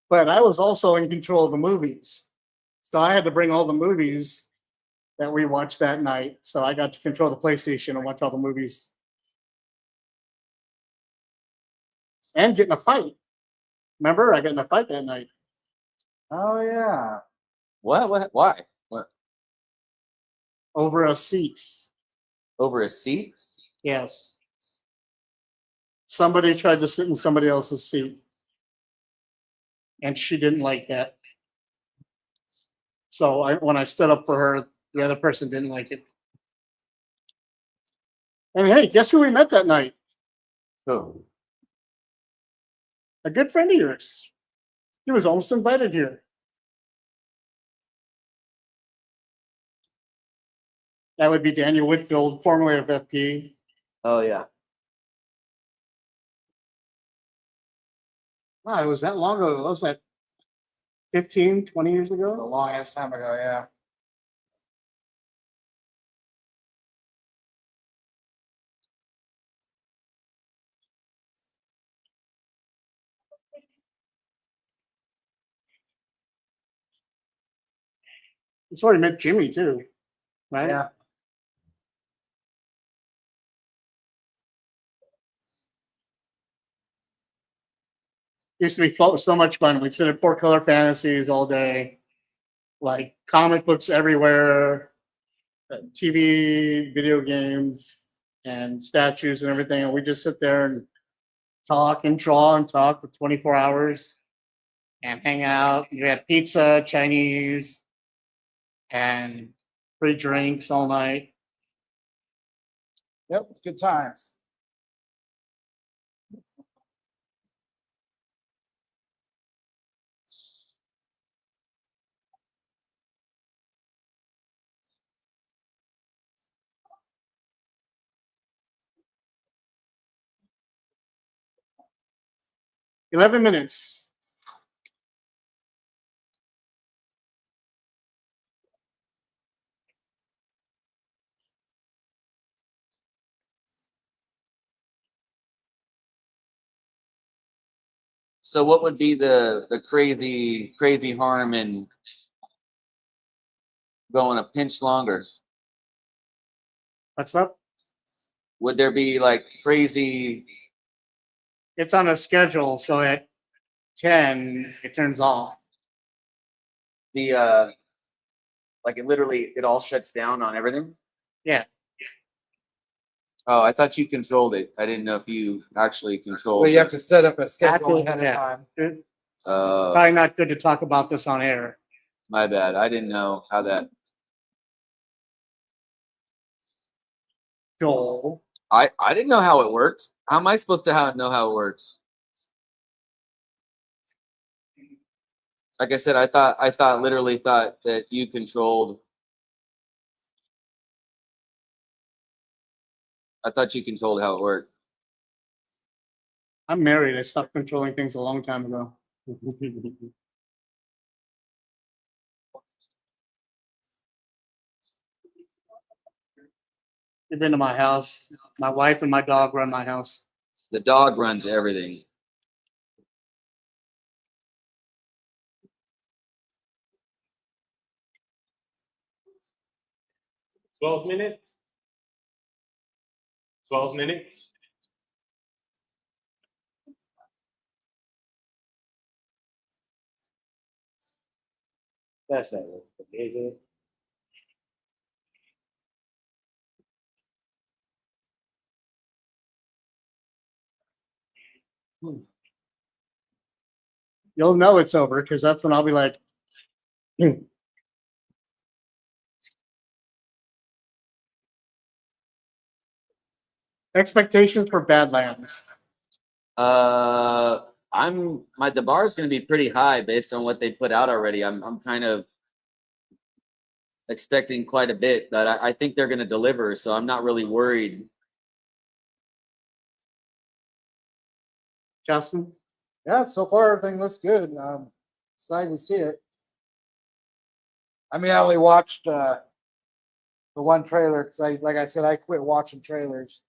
But I was also in control of the movies. So I had to bring all the movies that we watched that night. So I got to control the PlayStation and watch all the movies. And get in a fight. Remember, I got in a fight that night. Oh yeah. What? Why? What? Over a seat. Over a seat? Yes. Somebody tried to sit in somebody else's seat. And she didn't like that. So when I stood up for her, the other person didn't like it. And hey, guess who we met that night? Who? A good friend of yours. He was almost invited here. That would be Daniel Whitfield, formerly of FP. Oh yeah. Wow, it was that long ago. What was that? 15, 20 years A ago? long ass time ago, yeah. That's where he met Jimmy too. Right? Yeah. Used to be so much fun. We'd sit at Four Color Fantasies all day, like comic books everywhere, TV, video games, and statues and everything. And we just sit there and talk and draw and talk for 24 hours and hang out. You had pizza, Chinese, and free drinks all night. Yep, it's good times. $11 minutes. So what would be the crazy harm in going a pinch longer? What's up? Would there be like crazy? It's on a schedule, so at 10 it turns off. The like it all shuts down on everything? Yeah. Oh, I thought you controlled it. I didn't know if you actually controlled Well, you have it. to set up a schedule Actually, ahead yeah. of time. Probably not good to talk about this on air. My bad. I didn't know how that. Joel. I didn't know how it worked. How am I supposed to know how it works? Like I said, I literally thought that you controlled. I thought you controlled how it worked. I'm married. I stopped controlling things a long time ago. You've been to my house. My wife and my dog run my house. The dog runs everything. $12 minutes. 12 minutes. That's not it, is it? You'll know it's over because that's when I'll be like, "Hmm." Expectations for Badlands. The bar is going to be pretty high based on what they put out already. I'm kind of expecting quite a bit, but I think they're going to deliver, so I'm not really worried. Justin, Yeah, so far everything looks good. Excited to see it. I mean, I only watched the one trailer because like I said, I quit watching trailers.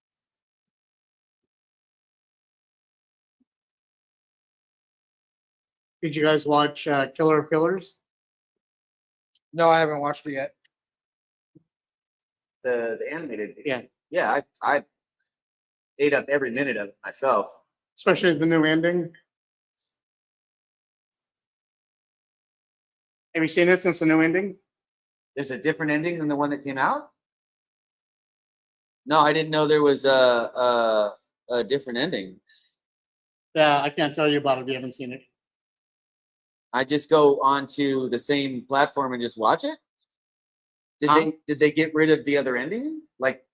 did you guys watch Killer of Killers? No, I haven't watched it yet. The animated. Yeah. Yeah, I ate up every minute of it myself. Especially the new ending. Have you seen it since the new ending? There's a different ending than the one that came out? No, I didn't know there was a different ending. Yeah, I can't tell you about it if you haven't seen it. I just go onto the same platform and just watch it? Huh? Did they get rid of the other ending? Like,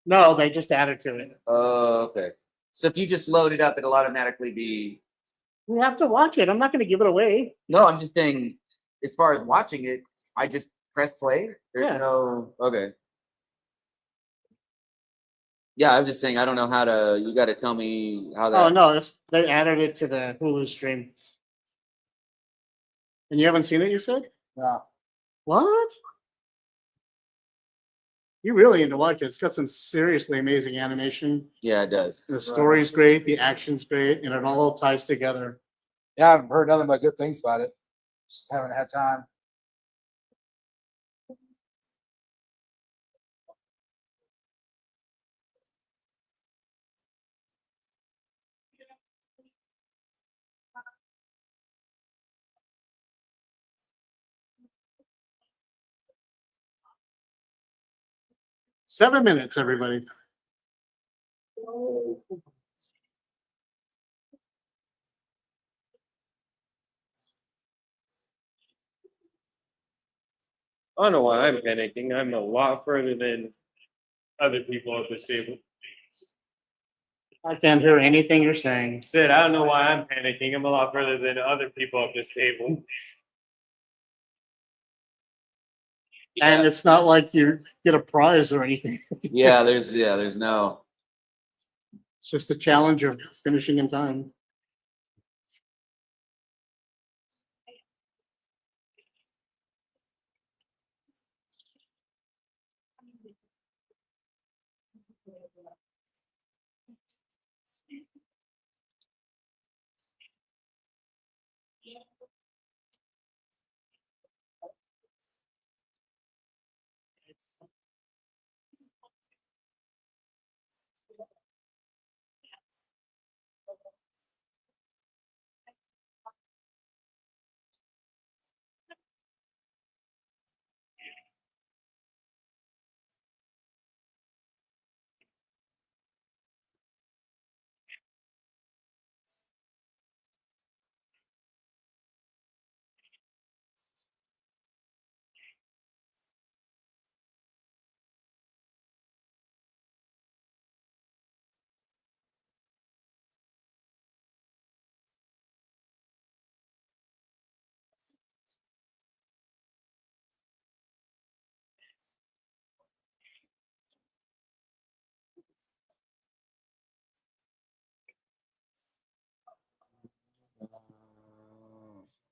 No, they just added to it. okay. So if you just load it up, it'll automatically be. We have to watch it. I'm not going to give it away. No, I'm just saying, as far as watching it, I just press play. There's Yeah. no. Okay. Yeah, I was just saying, I don't know how to. You got to tell me how that. Oh no, they added it to the Hulu stream. And you haven't seen it, you said? No. What? You really need to watch it. It's got some seriously amazing animation. Yeah, it does. The story's great, the action's great, and it all ties together. Yeah, I've heard nothing but good things about it. Just haven't had time. Seven minutes, everybody. I don't know why I'm panicking. I'm a lot further than other people at this table. I can't hear anything you're saying. Sid, I don't know why I'm panicking. I'm a lot further than other people at this table. And it's not like you get a prize or anything. Yeah, there's no. It's just the challenge of finishing in time.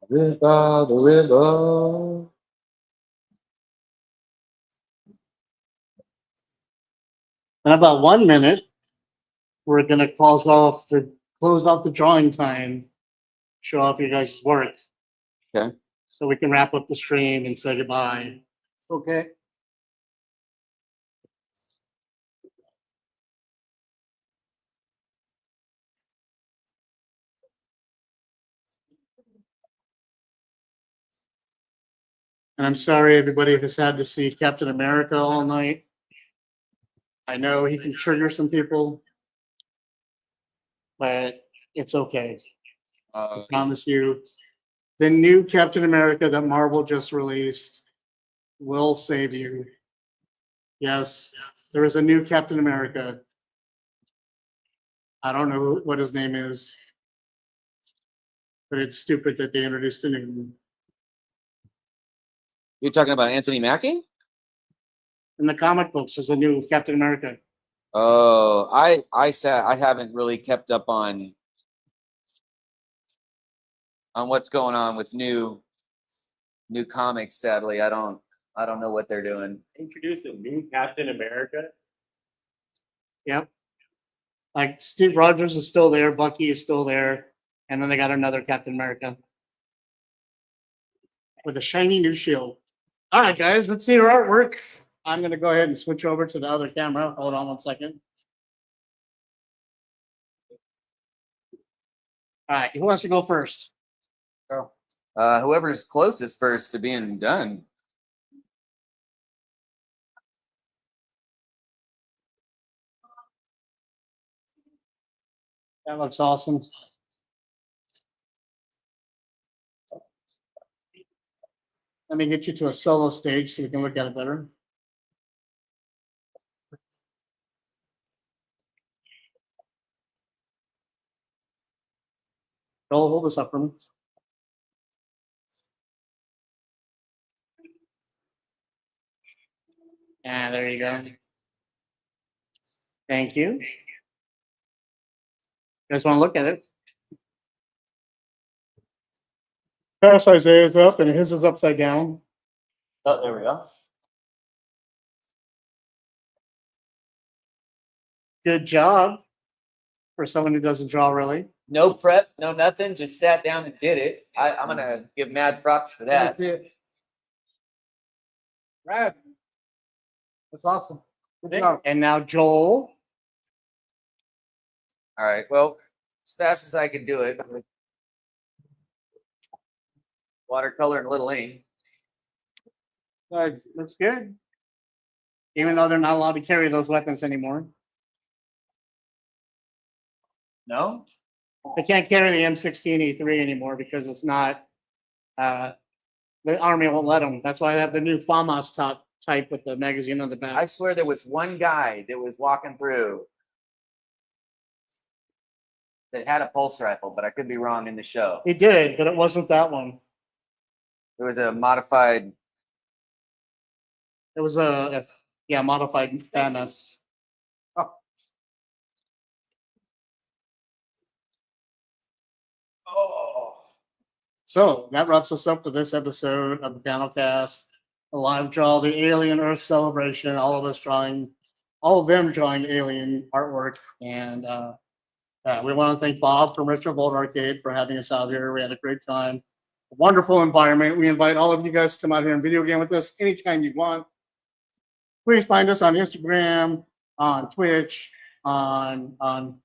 River, the river. In about 1 minute, we're gonna close off the drawing time, show off your guys' work. Okay. So we can wrap up the stream and say goodbye. Okay. And I'm sorry everybody has had to see Captain America all night. I know he can trigger some people, but it's okay. I promise you. The new Captain America that Marvel just released will save you. Yes, there is a new Captain America. I don't know what his name is, but it's stupid that they introduced a new one. You're talking about Anthony Mackie? In the comic books, there's a new Captain America. Oh, I haven't really kept up on what's going on with new comics. Sadly, I don't know what they're doing. Introduce a new Captain America. Yep. Like Steve Rogers is still there, Bucky is still there, and then they got another Captain America with a shiny new shield. All right, guys, let's see your artwork. I'm gonna go ahead and switch over to the other camera. Hold on 1 second. All right, who wants to go first? Go. Whoever's closest first to being done. That looks awesome. Let me get you to a solo stage so you can look at it better. Joel, hold this up for me. And there you go. Thank you. You guys want to look at it? Pass Isaiah's up and his is upside down. Oh, there we go. Good job for someone who doesn't draw really. No prep, no nothing. Just sat down and did it. I'm gonna give mad props for that. That's it. Rad. That's awesome. Good job. And now Joel. All right. Well, as fast as I can do it. With watercolor and little ink. Looks good. Even though they're not allowed to carry those weapons anymore. No? They can't carry the M16E3 anymore because it's not, the army won't let them. That's why they have the new FAMAS type with the magazine on the back. I swear there was one guy that was walking through that had a pulse rifle, but I could be wrong in the show. He did, but it wasn't that one. There was a modified. It was modified FAMAS. Oh. So that wraps us up for this episode of the Panel Cast, the live draw, the Alien Earth celebration, all of them drawing alien artwork. And we want to thank Bob from Retrovolt Arcade for having us out here. We had a great time. A wonderful environment. We invite all of you guys to come out here and video game with us anytime you want. Please find us on Instagram, on Twitch, on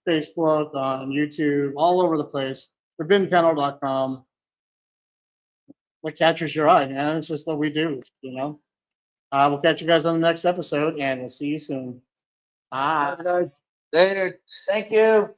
Facebook, on YouTube, all over the place. ForbiddenPanel.com. What catches your eye, man? It's just what we do, you know. We'll catch you guys on the next episode, and we'll see you soon. Bye. Guys. Later. Thank you.